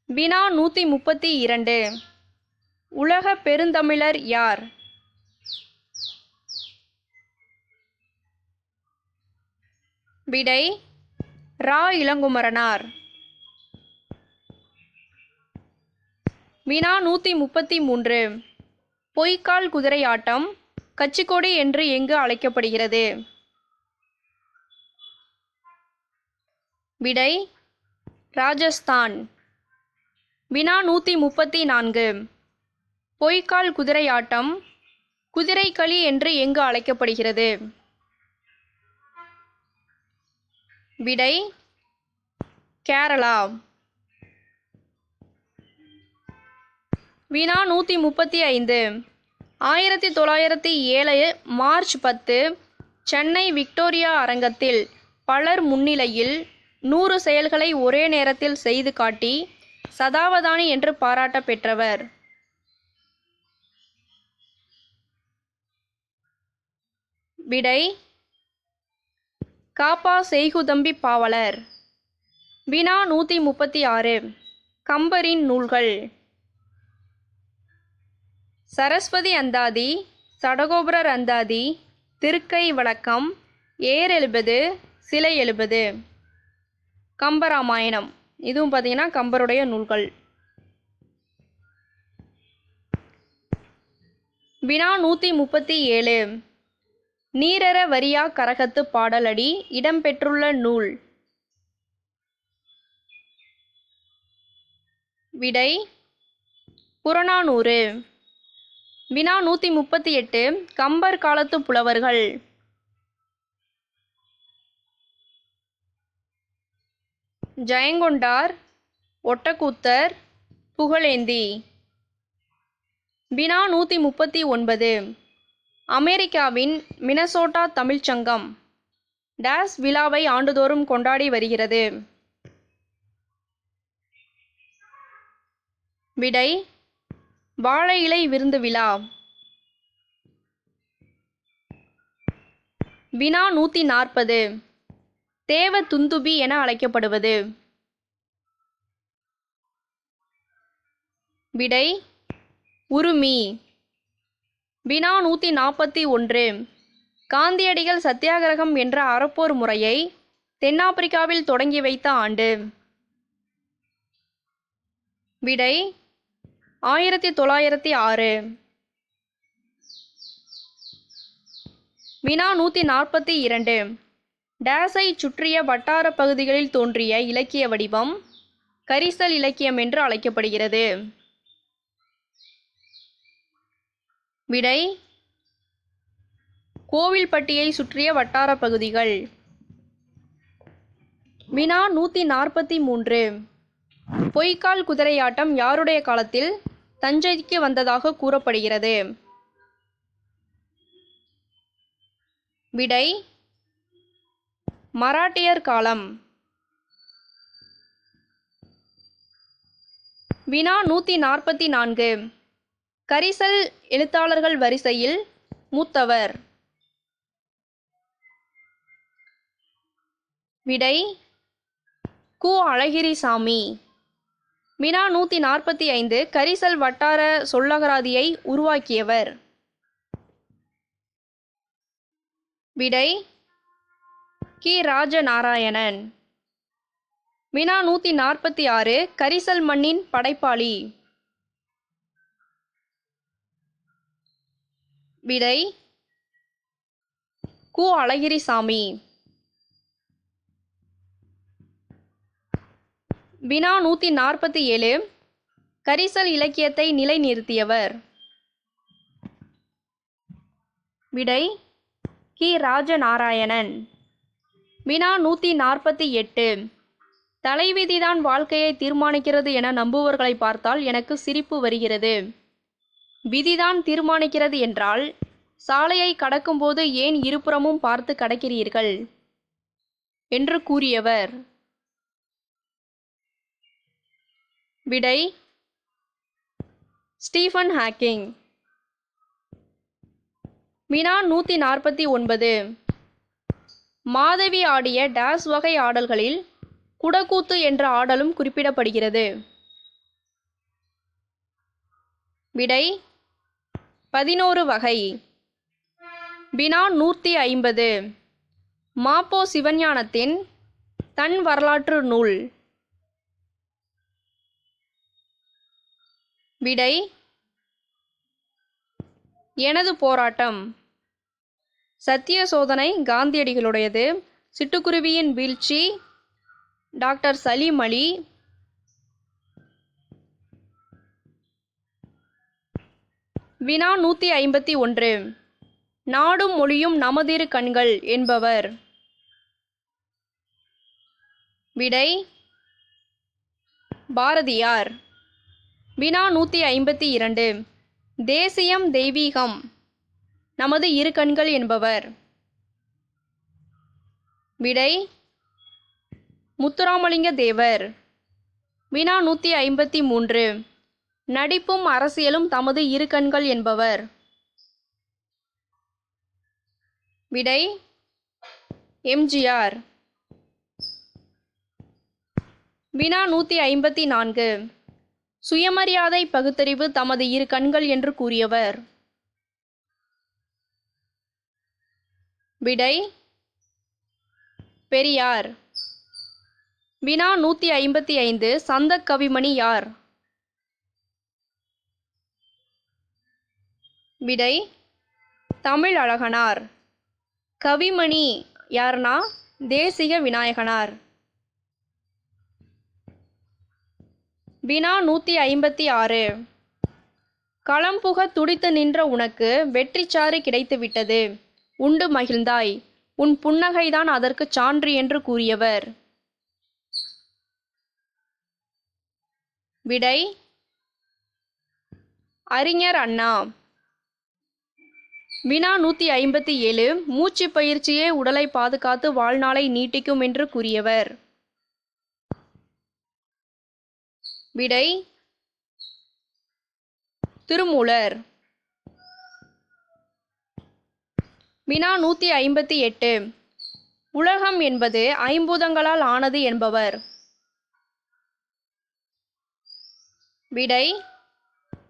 வினா 132. உலக பெருந்தமிழர் யார்? விடை ரா. இளங்குமரனார். வினா 133. பொய்க்கால் குதிரை ஆட்டம் கச்சிக்கொடி என்று எங்கு அழைக்கப்படுகிறது? விடை ராஜஸ்தான். வினா 134. பொய்க்கால் குதிரை ஆட்டம் குதிரைக்களி என்று எங்கு அழைக்கப்படுகிறது? விடை கேரளா. வினா 135. 1907 மார்ச் 10 சென்னை விக்டோரியா அரங்கத்தில் பலர் முன்னிலையில் 100 செயல்களை ஒரே நேரத்தில் செய்து காட்டி சதாவதானி என்று பாராட்ட பெற்றவர்? விடை காப்பா செய்குதம்பி பாவலர். வினா 136. கம்பரின் நூல்கள். சரஸ்வதி அந்தாதி, சடகோபுரர் அந்தாதி, திருக்கை வழக்கம், ஏர் 70, சிலை 70. கம்பராமாயணம். இதுவும் பார்த்தீங்கன்னா கம்பருடைய நூல்கள். வினா 137. நீரற வரியா கரகத்து பாடலடி இடம்பெற்றுள்ள நூல். விடை புறநானூறு. வினா 138. கம்பர் காலத்து புலவர்கள். ஜெயங்கொண்டார், ஒட்டக்கூத்தர், புகழேந்தி. வினா 139. அமெரிக்காவின் மினசோட்டா தமிழ்ச்சங்கம் டேஸ் விழாவை ஆண்டுதோறும் கொண்டாடி வருகிறது? விடை வாழை இலை விருந்து விழா. வினா 140. தேவ துந்துபி என அழைக்கப்படுவது? விடை உருமி. வினா 141. காந்தியடிகள் சத்தியாகிரகம் என்ற அறப்போர் முறையை தென்னாப்பிரிக்காவில் தொடங்கி வைத்த ஆண்டு? விடை 1906. வினா 142. டேஸை சுற்றிய வட்டார பகுதிகளில் தோன்றிய இலக்கிய வடிவம் கரிசல் இலக்கியம் என்று அழைக்கப்படுகிறது? விடை கோவில்பட்டியை சுற்றிய வட்டார பகுதிகள். வினா 143. பொய்க்கால் குதிரையாட்டம் யாருடைய காலத்தில் தஞ்சைக்கு வந்ததாக கூறப்படுகிறது? விடை மராட்டியர் காலம். வினா 144. கரிசல் எழுத்தாளர்கள் வரிசையில் மூத்தவர்? விடை கு. அழகிரிசாமி. வினா 145. கரிசல் வட்டார சொல்லகராதியை உருவாக்கியவர்? விடை கி. ராஜநாராயணன். வினா 146. கரிசல் மண்ணின் படைப்பாளி? விடை கு. அழகிரிசாமி. வினா 147. கரிசல் இலக்கியத்தை நிலைநிறுத்தியவர்? விடை கி. ராஜநாராயணன். வினா 148. தலைவிதிதான் வாழ்க்கையை தீர்மானிக்கிறது என நம்புவர்களை பார்த்தால் எனக்கு சிரிப்பு வருகிறது. விதிதான் தீர்மானிக்கிறது என்றால் சாலையை கடக்கும்போது ஏன் இருபுறமும் பார்த்து கடக்கிறீர்கள் என்று கூறியவர்? விடை ஸ்டீஃபன் ஹாக்கிங். வினா 149. மாதவி ஆடிய டேஸ் வகை ஆடல்களில் குடக்கூத்து என்ற ஆடலும் குறிப்பிடப்படுகிறது? விடை 11 வகை. வினா 150. மாப்போ சிவஞானத்தின் தன் வரலாற்று நூல்? விடை எனது போராட்டம். சத்திய சோதனை காந்தியடிகளுடையது. சிட்டுக்குருவியின் வீழ்ச்சி டாக்டர் சலீம் அலி. வினா 151. நாடும் மொழியும் நமதிரு கண்கள் என்பவர்? விடை பாரதியார். வினா 152. தேசியம் தெய்வீகம் நமது இரு கண்கள் என்பவர்? விடை முத்துராமலிங்க தேவர். வினா 153. நடிப்பும் அரசியலும் தமது இரு கண்கள் என்பவர். விடை எம்ஜிஆர். வினா 154. சுயமரியாதை பகுத்தறிவு தமது இரு கண்கள் என்று கூறியவர். விடை பெரியார். வினா 155. சந்தக் கவிமணி யார்? விடை தமிழ் அழகனார். கவிமணி யார்னா தேசிக விநாயகனார். வினா 156. களம்புக துடித்து நின்ற உனக்கு வெற்றிச்சாறு கிடைத்துவிட்டது, உண்டு மகிழ்ந்தாய், உன் புன்னகைதான் அதற்குச் சான்று என்று கூறியவர். விடை அறிஞர் அண்ணா. வினா 157. மூச்சு பயிற்சியே உடலை பாதுகாத்து வாழ்நாளை நீட்டிக்கும் என்று கூறியவர். விடை திருமூலர். வினா 158. உலகம் என்பது ஐம்பூதங்களால் ஆனது என்பவர். விடை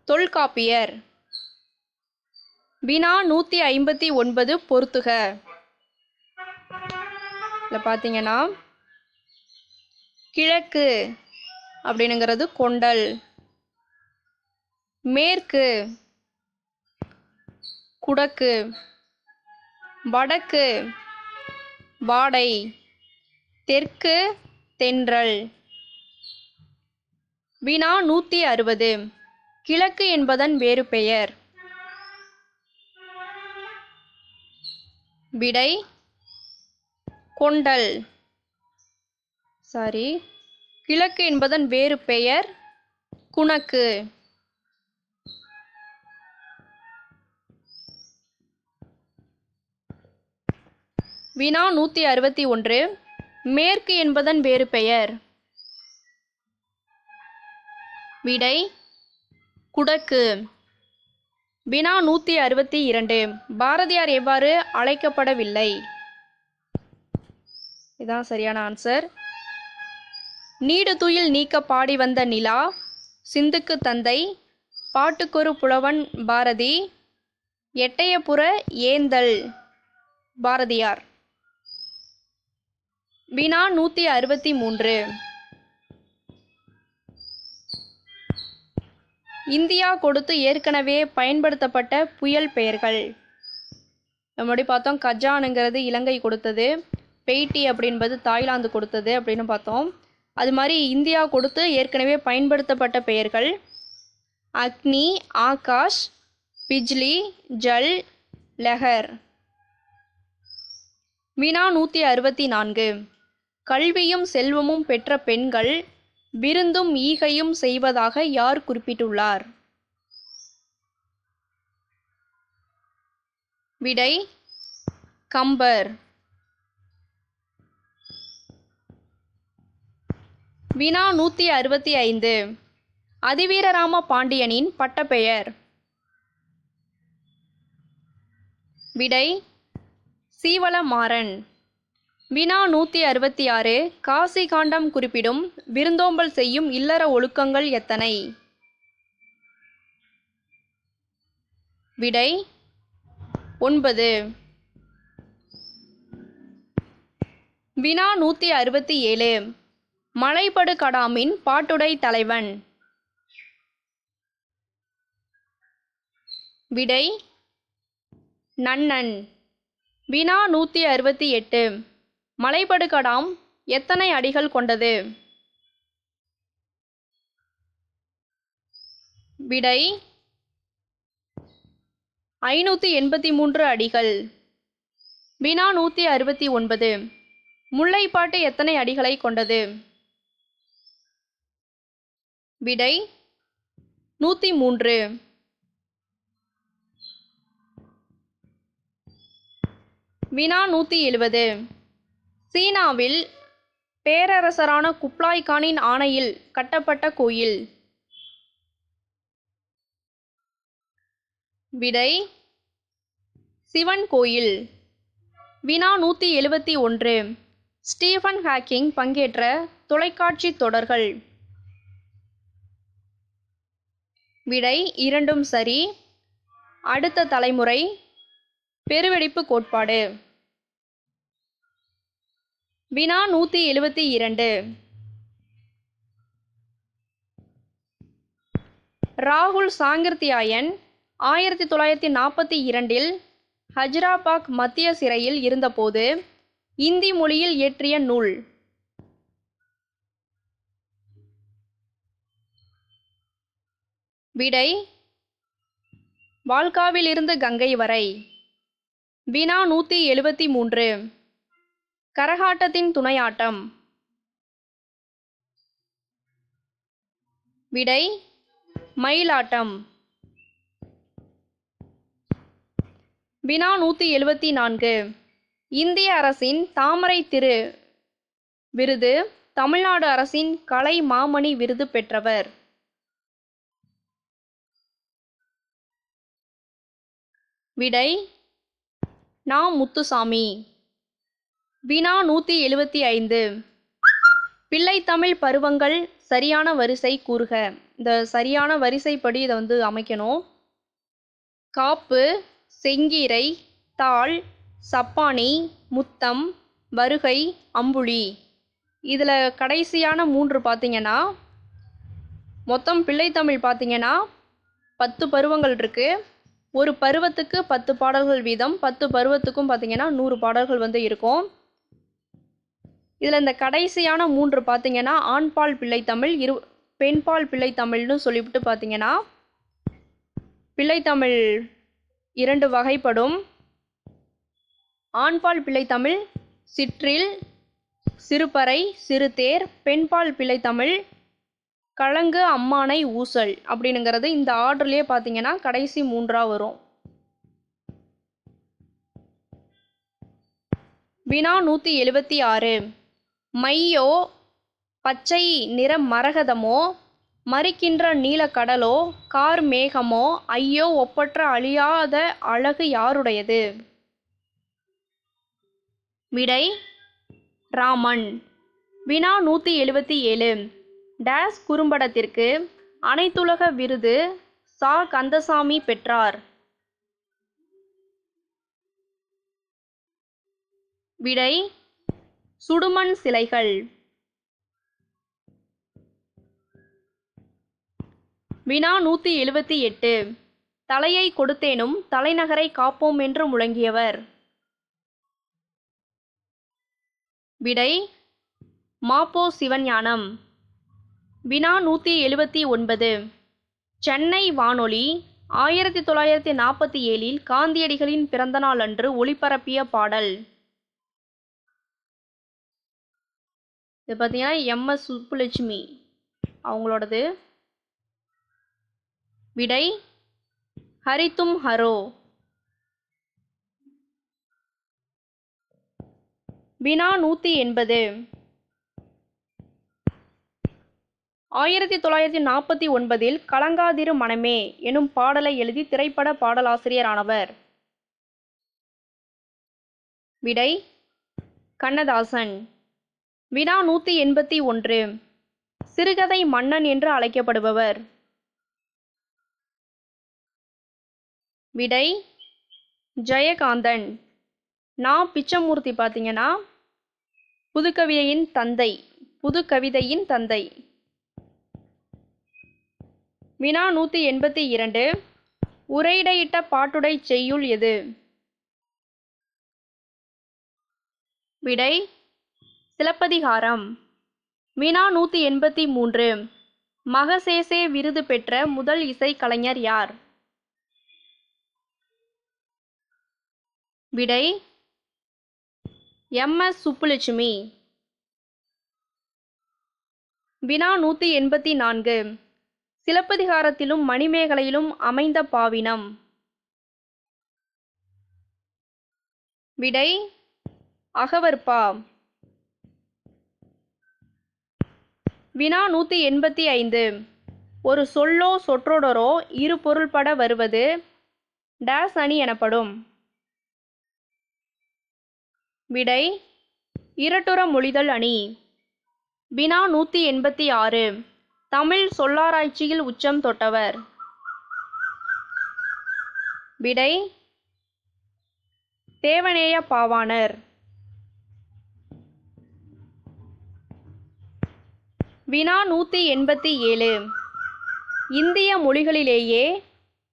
தொல்காப்பியர். வினா 159. பொறுத்துக. இதில் பார்த்தீங்கன்னா கிழக்கு அப்படின்னுங்கிறது கொண்டல், மேற்கு குடக்கு, வடக்கு வாடை, தெற்கு தென்றல். வினா 160. கிழக்கு என்பதன் வேறு பெயர். விடை கொண்டல். கிழக்கு என்பதன் வேறு பெயர் குணக்கு. வினா 161. மேற்கு என்பதன் வேறு பெயர். விடை குடக்கு. வினா 162. பாரதியார் எவ்வாறு அழைக்கப்படவில்லை? இதான் சரியான ஆன்சர். நீடு துயில் நீக்க பாடி வந்த நிலா, சிந்துக்கு தந்தை, பாட்டுக்கொரு புலவன் பாரதி, எட்டயபுர ஏந்தல் பாரதியார். வினா 163. இந்தியா கொடுத்து ஏற்கனவே பயன்படுத்தப்பட்ட புயல் பெயர்கள். நம்மடி பார்த்தோம், கஜானுங்கிறது இலங்கை கொடுத்தது, பெய்ட்டி அப்படின்பது தாய்லாந்து கொடுத்தது அப்படின்னு பார்த்தோம். அது மாதிரி இந்தியா கொடுத்து ஏற்கனவே பயன்படுத்தப்பட்ட பெயர்கள் அக்னி, ஆகாஷ், பிஜ்லி, ஜல், லெஹர். வினா 164. கல்வியும் செல்வமும் பெற்ற பெண்கள் விருந்தும் ஈகையும் செய்வதாக யார் குறிப்பிட்டுள்ளார்? விடை கம்பர். வினா 165. அதிவீரராம பாண்டியனின் பட்டப்பெயர். விடை சீவலமாறன். வினா 166. காசி காண்டம் குறிப்பிடும் விருந்தோம்பல் செய்யும் இல்லற ஒழுக்கங்கள் எத்தனை? விடை 9. வினா 167. மலைபடு கடாமின் பாட்டுடை தலைவன். விடை நன்னன். வினா 168. மலைபடு கடாம் எத்தனை அடிகள் கொண்டது? விடை 583 அடிகள். வினா 169. முல்லைப்பாட்டு எத்தனை அடிகளை கொண்டது? விடை 103. வினா 170. சீனாவில் பேரரசரான குப்லாய் கானின் ஆணையில் கட்டப்பட்ட கோயில். விடை சிவன் கோயில். வினா 171. ஸ்டீஃபன் ஹாக்கிங் பங்கேற்ற தொலைக்காட்சி தொடர்கள். விடை இரண்டும் சரி. அடுத்த தலைமுறை, பெருவெடிப்பு கோட்பாடு. வினா 172. ராகுல் சாங்கிர்த்தியாயன் 1942 ஹஜ்ராபாக் மத்திய சிறையில் இருந்தபோது இந்தி மொழியில் இயற்றிய நூல். விடை வால்காவிலிருந்து கங்கை வரை. வினா 173. கரகாட்டத்தின் துணையாட்டம். விடை மயிலாட்டம். வினா 174. இந்திய அரசின் தாமரை திரு விருது தமிழ்நாடு அரசின் கலை மாமணி விருது பெற்றவர். விடை நா. முத்துசாமி. வினா 175. பிள்ளைத்தமிழ் பருவங்கள் சரியான வரிசை கூறுக. இந்த சரியான வரிசைப்படி இதை அமைக்கணும். காப்பு, செங்கீரை, தாள், சப்பானி, முத்தம், வருகை, அம்புலி. இதில் கடைசியான 3 பார்த்தீங்கன்னா, மொத்தம் பிள்ளைத்தமிழ் பார்த்தீங்கன்னா 10 பருவங்கள் இருக்குது. ஒரு பருவத்துக்கு 10 பாடல்கள் வீதம், 10 பருவத்துக்கும் பார்த்தீங்கன்னா 100 பாடல்கள் இருக்கும். இதில் இந்த கடைசியான 3 பார்த்தீங்கன்னா ஆண்பால் பிள்ளைத்தமிழ், பெண்பால் பிள்ளைத்தமிழ்னு சொல்லிவிட்டு பார்த்தீங்கன்னா பிள்ளைத்தமிழ் 2 வகைப்படும். ஆண்பால் பிள்ளைத்தமிழ் சிற்றில், சிறுபறை, சிறுதேர். பெண்பால் பிள்ளைத்தமிழ் கலங்கு, அம்மானை, ஊசல் அப்படிங்கிறது இந்த ஆர்டர்லேயே பார்த்தீங்கன்னா கடைசி 3ஆ வரும். வினா 176. மையோ பச்சை நிற மரகதமோ, மறிக்கின்ற நீலக்கடலோ, கார் மேகமோ, ஐயோ ஒப்பற்ற அழியாத அழகு யாருடையது? விடை ராமன். வினா 177. டேஸ் குறும்படத்திற்கு அனைத்துலக விருது சா. கந்தசாமி பெற்றார். விடை சுடுமண் சிலைகள். வினா 178. தலையை கொடுத்தேனும் தலைநகரை காப்போம் என்று முழங்கியவர். விடை மாப்போ சிவஞானம். வினா 179. சென்னை வானொலி 1947 காந்தியடிகளின் பிறந்தநாள் அன்று ஒளிபரப்பிய பாடல். இது பார்த்தீங்கன்னா எம்.எஸ். சுப்புலட்சுமி அவங்களோடது. விடை ஹரி தும் ஹரோ. வினா 180. 1949 கலங்காதிரு மனமே எனும் பாடலை எழுதி திரைப்பட பாடலாசிரியரானவர். விடை கண்ணதாசன். வினா 181. சிறுகதை மன்னன் என்று அழைக்கப்படுபவர். விடை ஜெயகாந்தன். நா. பிச்சமூர்த்தி பார்த்தீங்கன்னா புதுக்கவிதையின் தந்தை. வினா 182. உரையிடையிட்ட பாட்டுடை செய்யுள் எது? விடை சிலப்பதிகாரம். வினா 183. மகசேசே விருது பெற்ற முதல் இசைக்கலைஞர் யார்? விடை எம்.எஸ். சுப்புலட்சுமி. வினா 184. சிலப்பதிகாரத்திலும் மணிமேகலையிலும் அமைந்த பாவினம். விடை அகவற்பா. வினா 185. ஒரு சொல்லோ சொற்றொடரோ இரு பொருள்பட வருவது டேஸ் அணி எனப்படும். விடை இரட்டுற மொழிதல் அணி. வினா 186. தமிழ் சொல்லாராய்ச்சியில் உச்சம் தொட்டவர். விடை தேவநேய பாவாணர். வினா 187. இந்திய மொழிகளிலேயே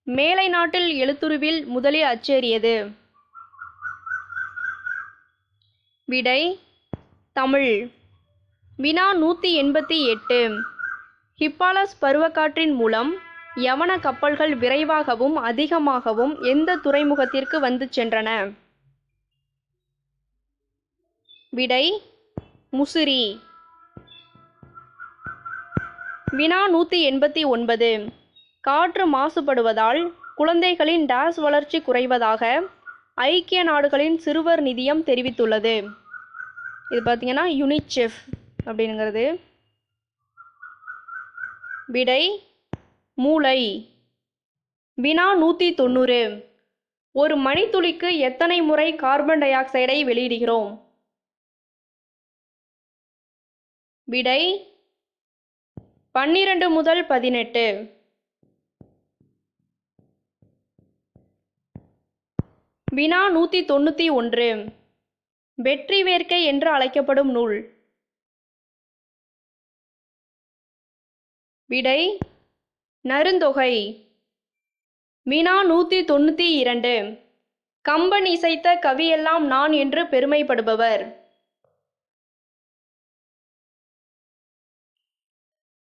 மேலை நாட்டில் எழுத்துருவில் முதலில் அச்சேறியது. விடை தமிழ். வினா 188. ஹிப்பாலஸ் பருவக்காற்றின் மூலம் யவன கப்பல்கள் விரைவாகவும் அதிகமாகவும் எந்த துறைமுகத்திற்கு வந்து சென்றன? விடை முசிறி. வினா 189. காற்று மாசுபடுவதால் குழந்தைகளின் டேஸ் வளர்ச்சி குறைவதாக ஐக்கிய நாடுகளின் சிறுவர் நிதியம் தெரிவித்துள்ளது. இது பார்த்தீங்கன்னா யுனிசெஃப் அப்படிங்கிறது. விடை மூளை. வினா 190. ஒரு மணித்துளிக்கு எத்தனை முறை கார்பன் டை ஆக்சைடை வெளியிடுகிறோம்? விடை 12 முதல் 18. வினா 191. வெற்றி வேர்க்கை என்று அழைக்கப்படும் நூல். விடை நருந்தொகை. வினா 192. கம்பன் இசைத்த கவியெல்லாம் நான் என்று பெருமைப்படுபவர்.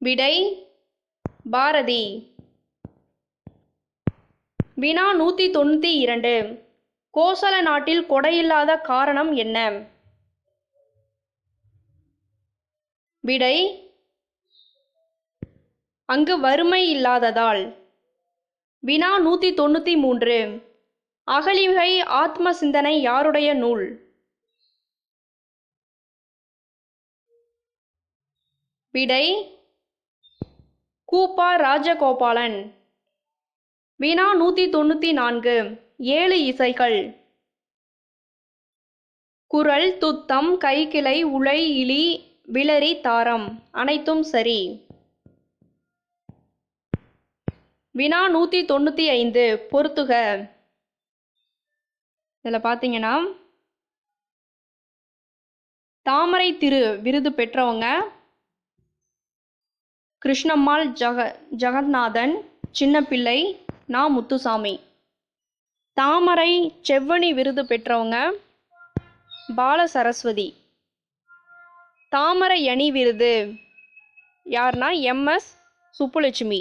விடை பாரதி. வினா 192. கோசல நாட்டில் கொடையில்லாத காரணம் என்ன? விடை அங்கு வறுமை இல்லாததால். வினா 193. அகலிகை ஆத்ம சிந்தனை யாருடைய நூல்? விடை கூப்பா ராஜகோபாலன். வினா 194. 7 இசைகள். குரல், துத்தம், கைக்கிளை, உலை, இளி, விளரி, தாரம் அனைத்தும் சரி. வினா 195. பொறுத்துக. இதில் பார்த்தீங்கன்னா தாமரை திரு விருது பெற்றவங்க கிருஷ்ணம்மாள், ஜெகநாதன், சின்னப்பிள்ளை, நா. முத்துசாமி. தாமரை செவ்வணி விருது பெற்றவங்க பால சரஸ்வதி. தாமரை அணி விருது யார்னா MS சுப்புலட்சுமி.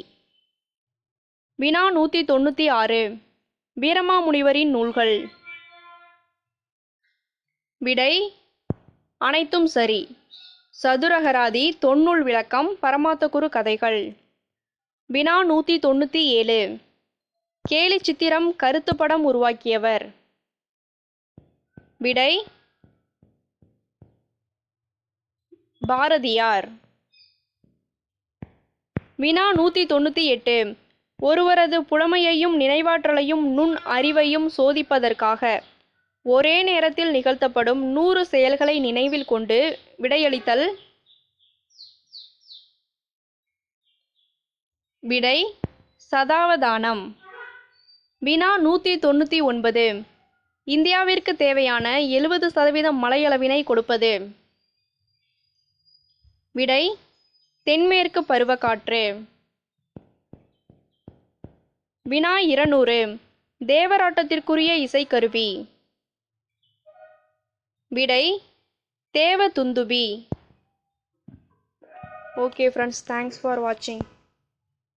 வினா 196. வீரமாமுனிவரின் நூல்கள். விடை அனைத்தும் சரி. சதுரகராதி, தொன்னூல் விளக்கம், பரமாத்தகுரு கதைகள். வினா 197. கேலி சித்திரம் கருத்து படம் உருவாக்கியவர். விடை பாரதியார். வினா 198. ஒருவரது புலமையையும் நினைவாற்றலையும் நுண் அறிவையும் சோதிப்பதற்காக ஒரே நேரத்தில் நிகழ்த்தப்படும் 100 செயல்களை நினைவில் கொண்டு விடையளித்தல். விடை சதாவதானம். வினா 199. இந்தியாவிற்கு தேவையான 70% மழையளவினை கொடுப்பது. விடை தென்மேற்கு பருவக்காற்று. வினா 200. தேவராட்டத்திற்குரிய இசைக்கருவி. விடை தேவ துந்துபி. ஓகே ஃப்ரெண்ட்ஸ், தேங்க்ஸ் ஃபார் வாட்சிங்.